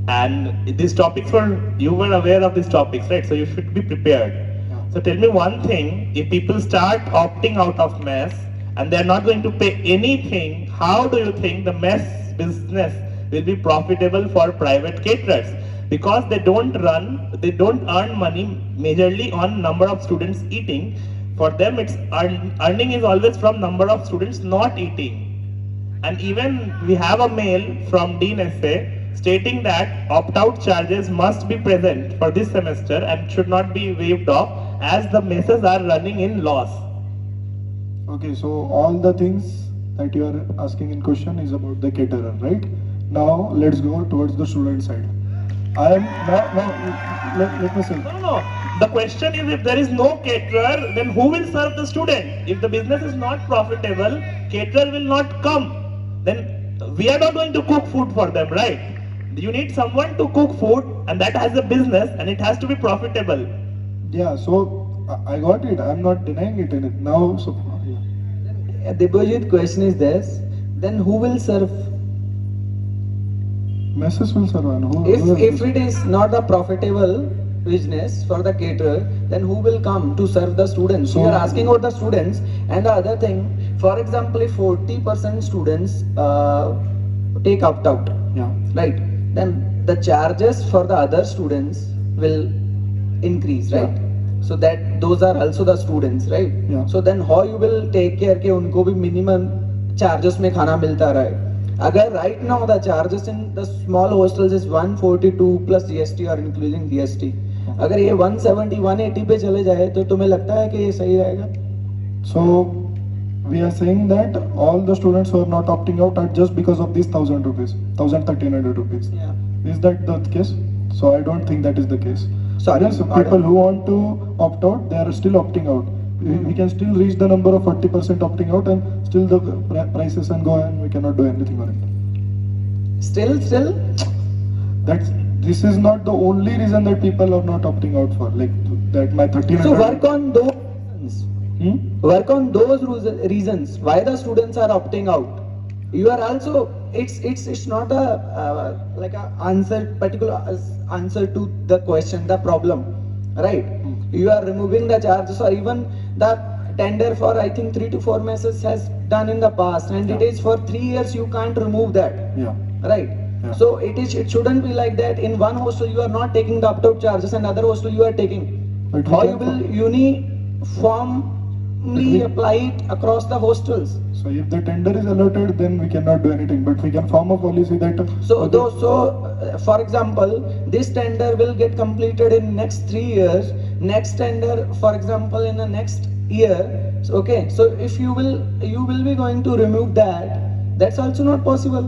And these topics you were aware of these topics, right? So you should be prepared. Yeah. So tell me one thing, if people start opting out of mess and they're not going to pay anything, how do you think the mess business will be profitable for private caterers? Because they don't earn money majorly on number of students eating. For them, it's earning is always from number of students not eating. And even we have a mail from Dean SA stating that opt-out charges must be present for this semester and should not be waived off as the messes are running in loss. Okay, so all the things that you are asking in question is about the caterer, right? Now let's go towards the student side. Let me say. No. The question is, if there is no caterer, then who will serve the student? If the business is not profitable, caterer will not come. Then we are not going to cook food for them, right? You need someone to cook food, and that has a business, and it has to be profitable. Yeah, so I got it. I'm not denying it in it now. So yeah. Debojit, question is this: then who will serve? Messes will serve. And If it is not a profitable business for the caterer, then who will come to serve the students? We are asking about the students. And the other thing, for example, if 40% students take opt-out, Yeah. right, then the charges for the other students will increase, right? So that those are also the students, right? Yeah. So then how you will take care कि उनको भी minimum charges में खाना मिलता रहे? अगर right now the charges in the small hostels is 142 plus GST or including GST, अगर ये 170, 180 पे चले जाए तो तुम्हें लगता है कि ये सही रहेगा? So we are saying that all the students who are not opting out are just because of these 1,000 rupees, 1,1300 rupees. Yeah. Is that the case? So I don't think that is the case. Sorry, Yes, people who want to opt out, they are still opting out. We can still reach the number of 40% opting out, and still the prices and go, and we cannot do anything on it. Still, This is not the only reason that people are not opting out for. Like that, my 1,300. so work on those reasons. Work on those reasons why the students are opting out. You are also, it's not a like a particular answer to the question, the problem, right? You are removing the charges, or even the tender for I think 3 to 4 messes has done in the past, and it is for 3 years. You can't remove that, Yeah. right? Yeah. So it shouldn't be like that. In one hostel you are not taking the opt-out charges, and other hostel you are taking. But we How you can- will uniformly apply it across the hostels? So if the tender is allotted, then we cannot do anything. But we can form a policy that. For example, this tender will get completed in next 3 years. Next tender, for example, in the next year. So, okay, so if you will be going to remove that. That's also not possible.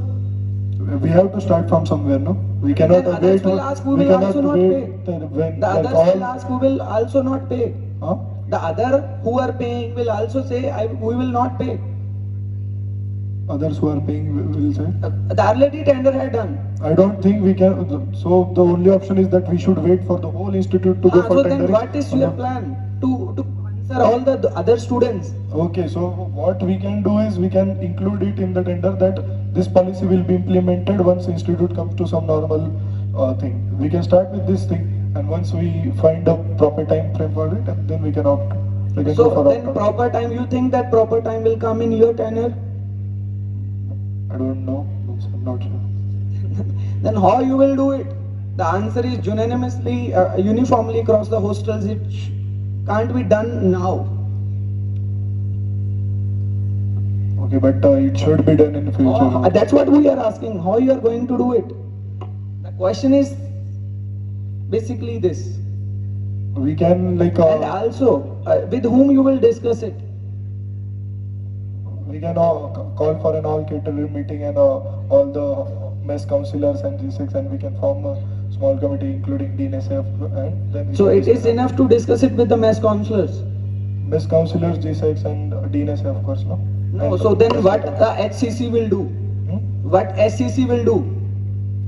We have to start from somewhere, no? We cannot Then others wait. will ask who we will cannot also not wait pay. till when The like others all. will ask who will also not pay. Huh? The other who are paying will also say, we will not pay. others who are paying will say. The already tender had done. I don't think we can. So the only option is that we should wait for the whole institute to go for So tendering. then what is your plan to answer all the other students? Okay, so what we can do is we can include it in the tender that this policy will be implemented once institute comes to some normal thing. We can start with this thing, and once we find a proper time frame for it, and then we can opt. We can So go for then opt-out. proper time, you think that proper time will come in your tenure? I don't know. I'm not sure. Then how you will do it? The answer is unanimously, uniformly across the hostels. It can't be done now. Okay, but it should be done in future. That's what we are asking. How you are going to do it? The question is basically this. We can like. And also, with whom you will discuss it? We can call for an all caterer meeting and all the mess councillors and G6, and we can form a small committee including Dean SF, and then we So can it is discuss. enough to discuss it with the mess councillors. Mess councillors, G6 and Dean SF, of course, no? No. And So then mess what councillors. HCC will do? Hmm? What SCC will do?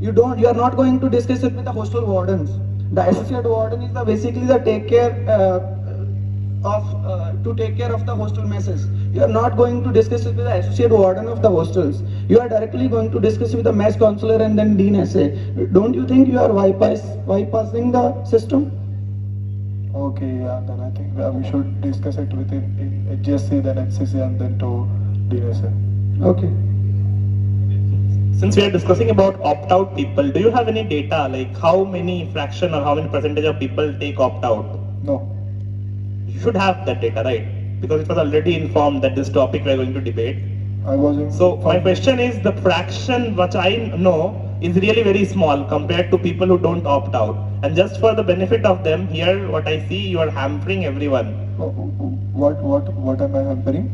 You are not going to discuss it with the hostel wardens. The associate warden is basically the take care to take care of the hostel messes. You are not going to discuss it with the associate warden of the hostels. You are directly going to discuss with the mess counselor and then Dean SA. Don't you think you are bypassing the system? Okay, yeah, then I think we should discuss it within in HGSC, then HCC, and then to DSA. Okay. Since we are discussing about opt-out people, do you have any data like how many fraction or how many percentage of people take opt-out? No. You should have that data, right? Because it was already informed that this topic we are going to debate. I was in. So my question is, the fraction which I know is really very small compared to people who don't opt out. And just for the benefit of them, here what I see, you are hampering everyone. What am I hampering?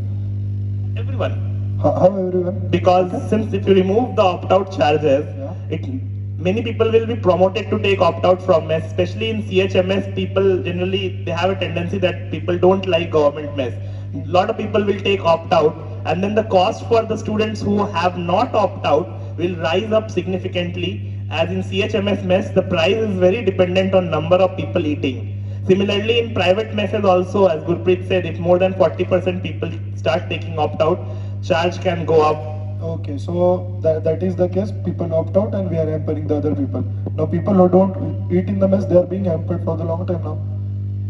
Everyone. How everyone? Because since if you remove the opt-out charges, Yeah. many people will be promoted to take opt-out from mess, especially in CHMS. People generally, they have a tendency that people don't like government mess. A lot of people will take opt-out, and then the cost for the students who have not opt-out will rise up significantly. As in CHMS mess, the price is very dependent on number of people eating. Similarly, in private messes also, as Gurpreet said, if more than 40% people start taking opt-out, charge can go up. Okay, so that is the case. People opt out and we are hampering the other people. Now people who don't eat in the mess, they are being hampered for the long time now.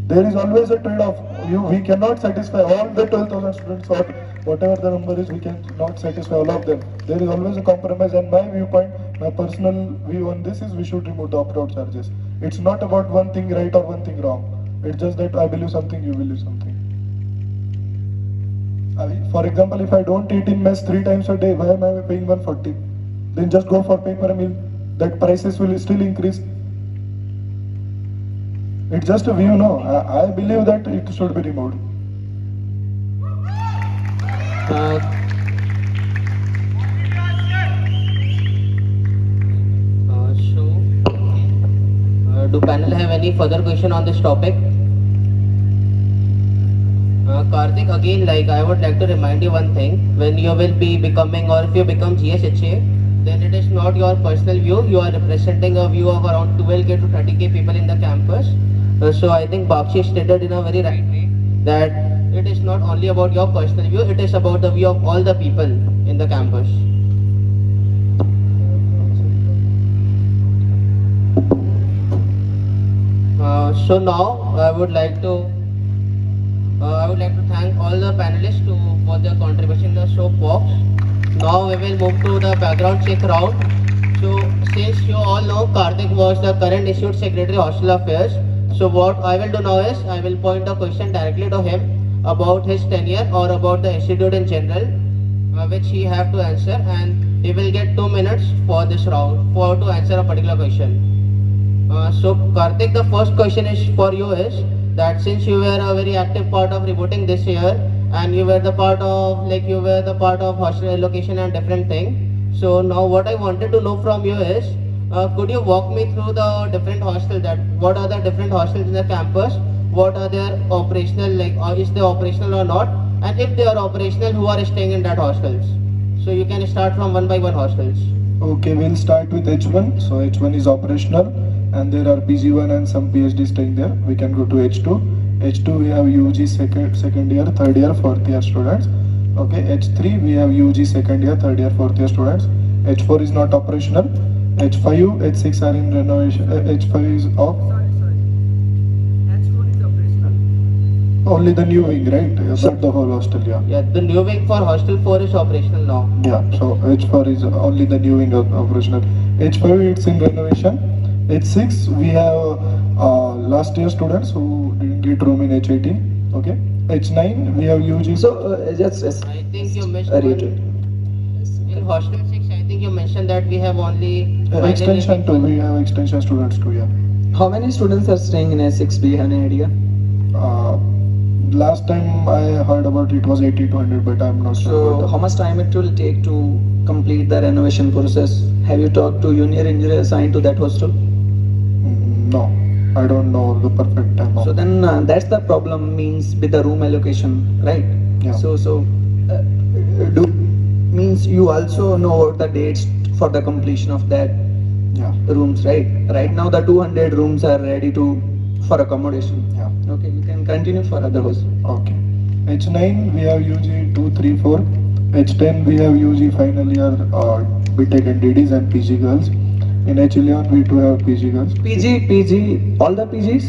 There is always a trade-off. We cannot satisfy all the 12,000 students or whatever the number is, we cannot satisfy all of them. There is always a compromise, and my viewpoint, my personal view on this is we should remove the opt-out charges. It's not about one thing right or one thing wrong. It's just that I believe something, you believe something. For example, if I don't eat in mess 3 times a day, why am I paying 140? Then just go for paper meal. That prices will still increase. It's just a view, no. I believe that it should be removed. Do panel have any further question on this topic? Karthik, again, like I would like to remind you one thing. When you will be becoming, or if you become GSHA, then it is not your personal view. You are representing a view of around 12k to 30k people in the campus. So I think Bakshi stated in a very right way that it is not only about your personal view, it is about the view of all the people in the campus. So now I would like to thank all the panelists for their contribution in the soapbox. Now we will move to the background check round. So since you all know Karthik was the current Institute Secretary Hostel Affairs, so what I will do now is I will point a question directly to him about his tenure or about the institute in general, which he have to answer, and he will get 2 minutes for this round to answer a particular question. So Karthik, the first question is for you is that since you were a very active part of reporting this year and you were the part of hostel allocation and different things. So now what I wanted to know from you is could you walk me through the different hostels, that what are the different hostels in the campus, what are their operational, like is they operational or not, and if they are operational, who are staying in that hostels? So you can start from one by one hostels. Okay, we'll start with H1. So H1 is operational, and there are PG1 and some PhD staying there. We can go to H2. H2 we have UG second year, third year, fourth year students. Okay, H3 we have UG second year, third year, fourth year students. H4 is not operational. H5, H6 are in renovation. H5 is off. H4 is operational. Only the new wing, right? Not the whole hostel, yeah. Yeah, the new wing for hostel 4 is operational now. Yeah, so H4 is only the new wing of operational. H5 it's in renovation. H6 we have last year students who didn't get room in H18. Okay. H9 we have UG. So just I think you missed reiterate. in hostel 6. I think you mentioned that we have only Extension too. We have extension students too. Yeah. How many students are staying in S6? Do you have any idea? Last time I heard about it was 80 to 100, but I'm not sure. So about how much time it will take to complete the renovation process? Have you talked to junior engineer assigned to that hostel? No, I don't know the perfect time. So then that's the problem means with the room allocation, right? Yeah. So do means you also know about the dates for the completion of that Yeah. rooms, right? Right now the 200 rooms are ready for accommodation. Yeah. Okay, you can continue for other hostel. Okay. H9 we have UG 2, 3, 4. H10 we have UG final year BTech and DDs and PG girls. In H11 we do have PG girls. PG, all the PGs?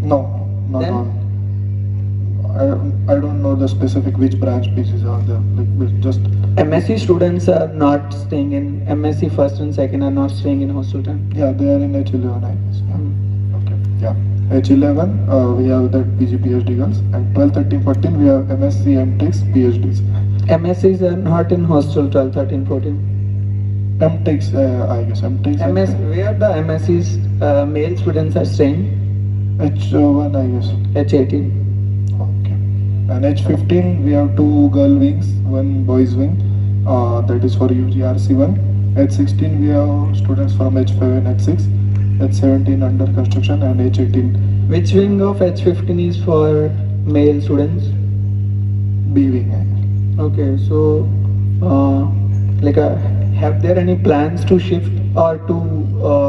No, not Then? all. I don't know the specific which branch PGs are there. Like just MSc students are not staying in MSc first and second are not staying in hostel time. yeah, they are in H11 I guess. Yeah. Hmm. Okay. Yeah. H11 we have that PG PhD girls, and 12, 13, 14 we have MSc MTechs PhDs. MScs are not in hostel 12, 13, 14. MTechs I guess MTechs. and Where the MSC's male students are staying? H1 I guess. H18. Okay. And H15 we have 2 girl wings, 1 boys wing. That is for UGRC1. H16 we have students from H5 and H6. H17 under construction, and H18 Which wing of H15 is for male students? B wing. I guess. Okay, so have there any plans to shift or to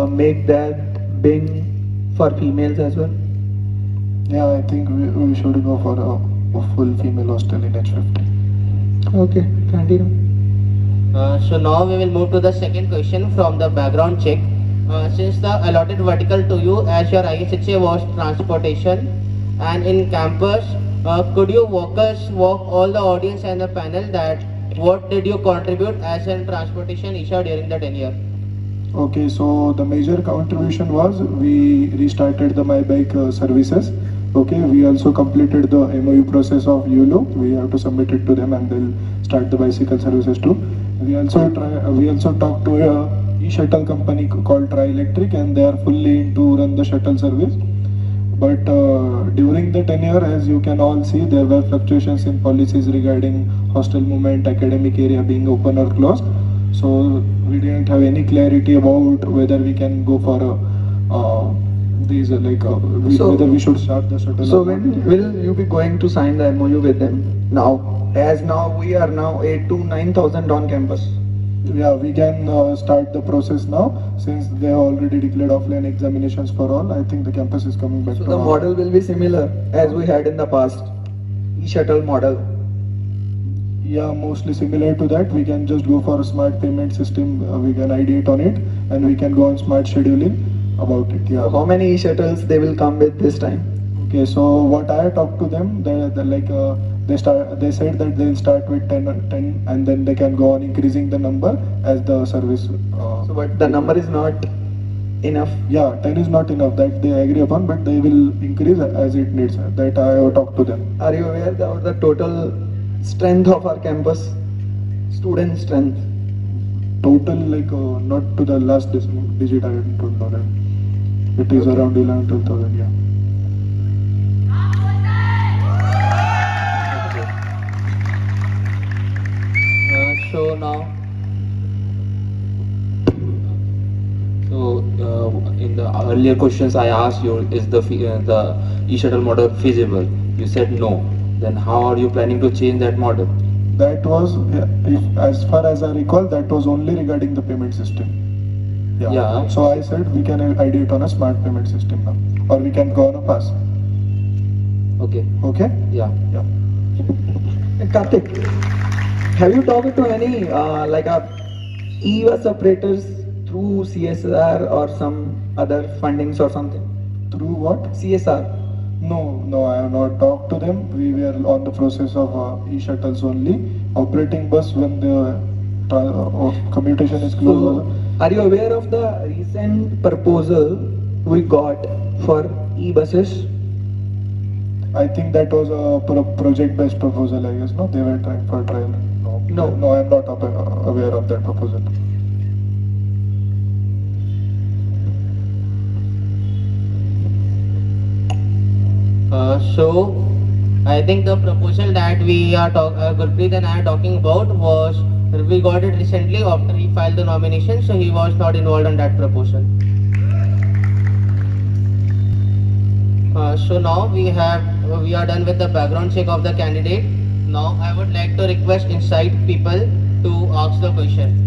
make that wing for females as well? Yeah, I think we should go for a full female hostel in H15. Okay, continue. So now we will move to the second question from the background check. Since the allotted vertical to you as your ISHA was transportation and in campus, could you walk all the audience and the panel that what did you contribute as in transportation Isha during the tenure? Okay, so the major contribution was we restarted the My Bike services. Okay, we also completed the MOU process of ULO. We have to submit it to them and they'll start the bicycle services too. We also talked to a e-shuttle company called Tri Electric, and they are fully into run the shuttle service. But during the tenure, as you can all see, there were fluctuations in policies regarding hostel movement, academic area being open or closed. So we didn't have any clarity about whether we can go for whether we should start the shuttle. So or not. when will you be going to sign the MOU with them? Now, as now we are now 8 to 9,000 on campus. Yeah, we can start the process now since they have already declared offline examinations for all. I think the campus is coming back So to the normal. model will be similar as we had in the past. E-shuttle model. Yeah, mostly similar to that. We can just go for a smart payment system. We can ideate on it, and we can go on smart scheduling about it. Yeah. So how many e-shuttles they will come with this time? Okay, so what I talked to them, they said that they'll start with 10, and then they can go on increasing the number as the service. So but the number is not enough. Yeah, 10 is not enough, that they agree upon, but they will increase as it needs. That I have talked to them. Are you aware of the total strength of our campus? Student strength. Total, not to the last digit, I don't know that. It is Okay. around 11, 12,000, yeah. So now, In the earlier questions I asked you, is the e-shuttle model feasible? You said no. Then how are you planning to change that model? That was, if, as far as I recall, that was only regarding the payment system. Yeah. So I said we can ID it on a smart payment system now, or we can go on a pass. Okay. Okay? Yeah. Yeah. Karthik, have you talked to any like a e-bus operators through CSR or some other fundings or something? Through what? CSR. No, I have not talked to them. We were on the process of e-shuttles only, operating bus when the commutation is So, closed. are you aware of the recent proposal we got for e-buses? I think that was a project-based proposal, I guess. No, they were trying for trial. No, I am not aware of that proposal. So, I think the proposal that we are Gurpreet and I are talking about was, we got it recently after he filed the nomination, so he was not involved in that proposal. So now we are done with the background check of the candidate. Now I would like to request inside people to ask the question.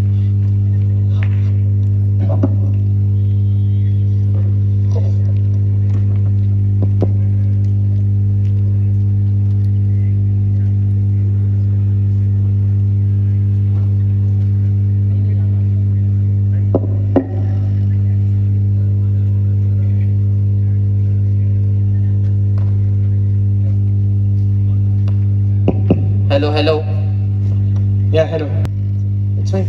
Hello. Yeah, hello. It's fine.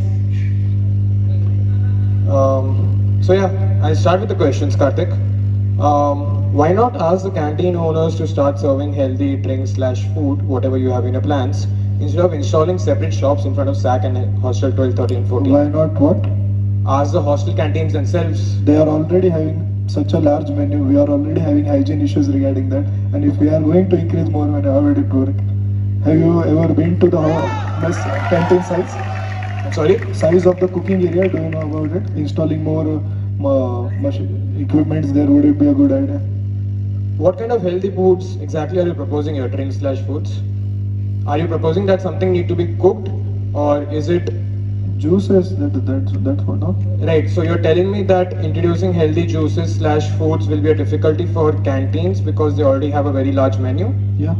So yeah, I'll start with the questions, Karthik. Why not ask the canteen owners to start serving healthy drinks/food, whatever you have in your plans, instead of installing separate shops in front of SAC and Hostel 12, 13, 14? Why not what? Ask the hostel canteens themselves. They are already having such a large menu. We are already having hygiene issues regarding that. And if we are going to increase more menu, how would it work? Have you ever been to the mess canteen size? Sorry? Size of the cooking area, do you know about it? Installing more equipments there, would it be a good idea? What kind of healthy foods exactly are you proposing here, drinks/foods? Are you proposing that something need to be cooked, or is it Juices, that's what, no? right? So you're telling me that introducing healthy juices/foods will be a difficulty for canteens because they already have a very large menu? Yeah.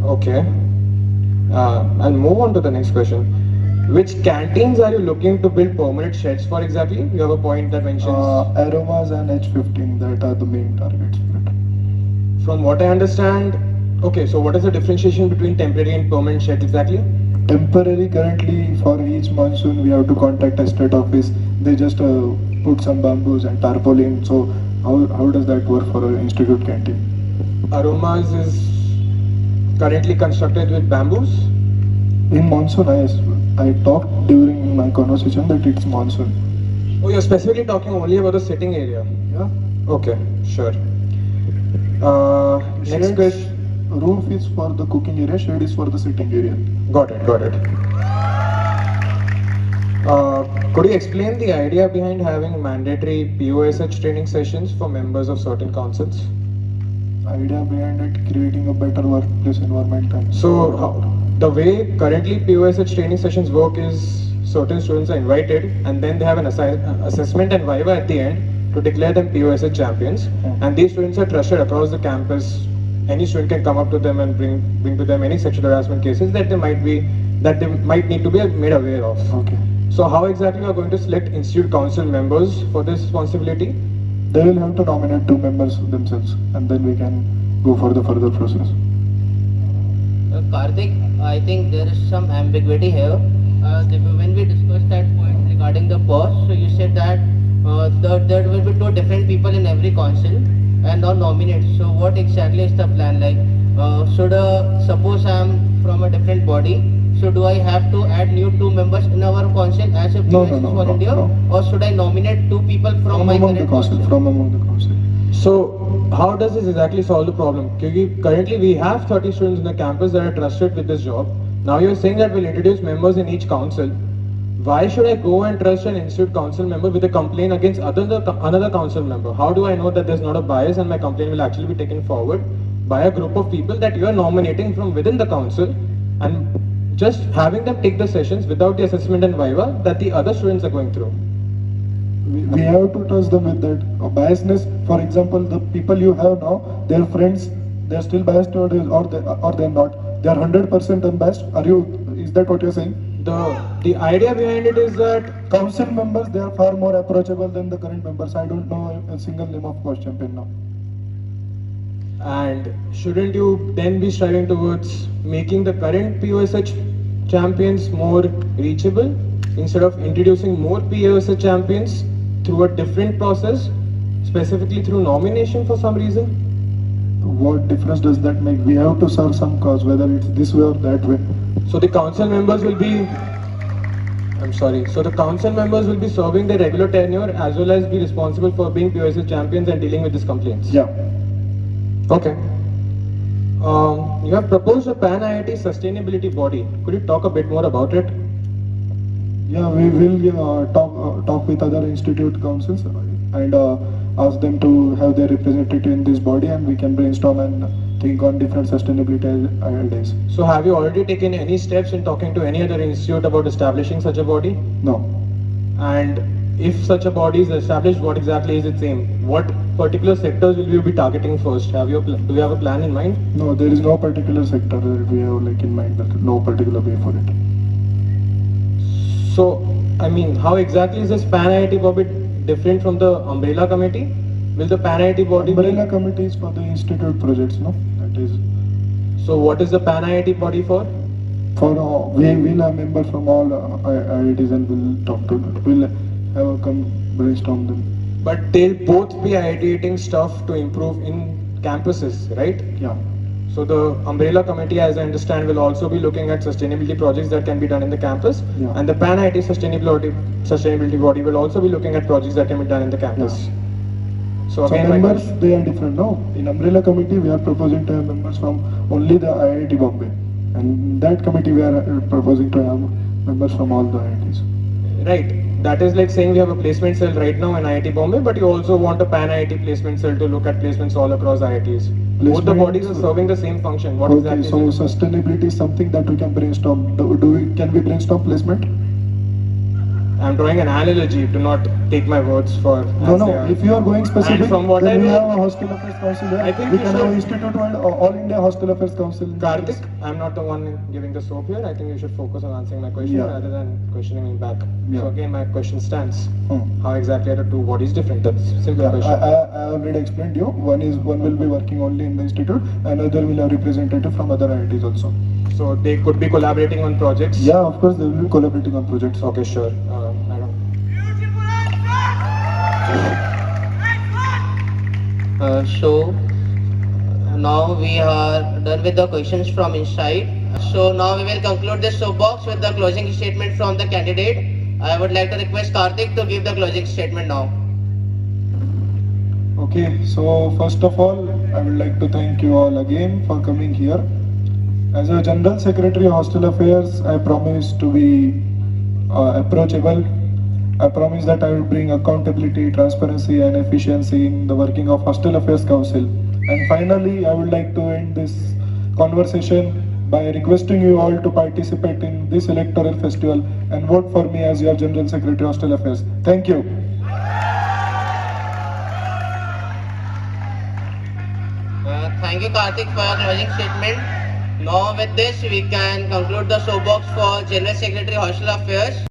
Okay. I'll move on to the next question. Which canteens are you looking to build permanent sheds for exactly? You have a point that mentions. Aromas and H15, that are the main targets for it. From what I understand, okay, so what is the differentiation between temporary and permanent sheds exactly? Temporary, currently for each monsoon we have to contact estate office. They just put some bamboos and tarpaulin. So how does that work for an institute canteen? Aromas is currently constructed with bamboos. In monsoon, I talked during my conversation that it's monsoon. Oh, you're specifically talking only about the sitting area. Yeah. Okay, sure. Next Sheds, question. roof is for the cooking area, shade is for the sitting area. Got it. Could you explain the idea behind having mandatory POSH training sessions for members of certain councils? Idea behind it, creating a better workplace environment. And The way currently POSH training sessions work is certain students are invited and then they have an assessment and viva at the end to declare them POSH champions. And these students are trusted across the campus. Any student can come up to them and bring to them any sexual harassment cases that they might need to be made aware of. Okay. So how exactly are you going to select institute council members for this responsibility? They will have to nominate 2 members themselves, and then we can go for the further process. Karthik, I think there is some ambiguity here. When we discussed that point regarding the post, so you said that there will be 2 different people in every council and not nominate. So what exactly is the plan? Like, suppose I am from a different body, so do I have to add new 2 members in our council as a No, POSH no, volunteer, no. or should I nominate 2 people from my among the current council, council? from among the council. So how does this exactly solve the problem? Currently we have 30 students in the campus that are trusted with this job. Now you're saying that we'll introduce members in each council. Why should I go and trust an institute council member with a complaint against another council member? How do I know that there's not a bias and my complaint will actually be taken forward by a group of people that you are nominating from within the council? And just having them take the sessions without the assessment and viva that the other students are going through. We have to trust them with that biasness. For example, the people you have now, their friends, they're still biased or they're not. They are 100% unbiased. Is that what you're saying? The idea behind it is that Council members, they are far more approachable than the current members. I don't know a single name of course champion now. and shouldn't you then be striving towards making the current POSH champions more reachable instead of introducing more POSH champions through a different process, specifically through nomination for some reason? What difference does that make? We have to serve some cause, whether it's this way or that way. So the council members will be, so the council members will be serving their regular tenure as well as be responsible for being POSH champions and dealing with these complaints. Yeah. Okay. You have proposed a Pan IIT sustainability body. Could you talk a bit more about it? Yeah, we will talk with other institute councils and ask them to have their representative in this body, and we can brainstorm and think on different sustainability ideas. So have you already taken any steps in talking to any other institute about establishing such a body? No. And if such a body is established, what exactly is its aim? What particular sectors will you be targeting first? Do you have a plan in mind? No, there is no particular sector that we have in mind, that no particular way for it. So, I mean, how exactly is this Pan IIT body different from the umbrella committee? Will the Pan IIT body Umbrella committee is for the institute projects, no? That is So what is the Pan IIT body for? for we will have members from all IITs and we'll talk to them. We'll have a brainstorm them. But they'll both be ideating stuff to improve in campuses, right? Yeah. So the umbrella committee, as I understand, will also be looking at sustainability projects that can be done in the campus. Yeah. And the Pan IIT sustainability body will also be looking at projects that can be done in the campus. So So again, my members, question- they are different. No, in umbrella committee, we are proposing to have members from only the IIT Bombay. And in that committee, we are proposing to have members from all the IITs. right. That is like saying we have a placement cell right now in IIT Bombay, but you also want a Pan IIT placement cell to look at placements all across IITs. Both the Placements- bodies are serving the same function. What Okay, exactly so is it? sustainability is something that we can brainstorm. Can we brainstorm placement? I'm drawing an analogy, do not take my words for No, as no. they are. If you are going specific, And from what then I we know- have a hostel affairs council here. I think we you can have should- institute and all India hostel affairs council. Karthik, I'm not the one giving the soap here. I think you should focus on answering my question Yeah. rather than questioning me back. Yeah. So again, my question stands. Hmm. How exactly are the two bodies different? That's a simple Yeah, question. I already explained you. One will be working only in the institute, another will have representative from other IITs also. So they could be collaborating on projects? Yeah, of course they will be collaborating on projects. Okay, sure. I don't. So now we are done with the questions from inside. So now we will conclude this soapbox with the closing statement from the candidate. I would like to request Karthik to give the closing statement now. Okay, so first of all, I would like to thank you all again for coming here. As a General Secretary of Hostel Affairs, I promise to be approachable. I promise that I will bring accountability, transparency and efficiency in the working of Hostel Affairs Council. And finally, I would like to end this conversation by requesting you all to participate in this electoral festival and vote for me as your General Secretary of Hostel Affairs. Thank you. Thank you, Karthik, for your closing statement. Now with this, we can conclude the soapbox for General Secretary Hostel Affairs.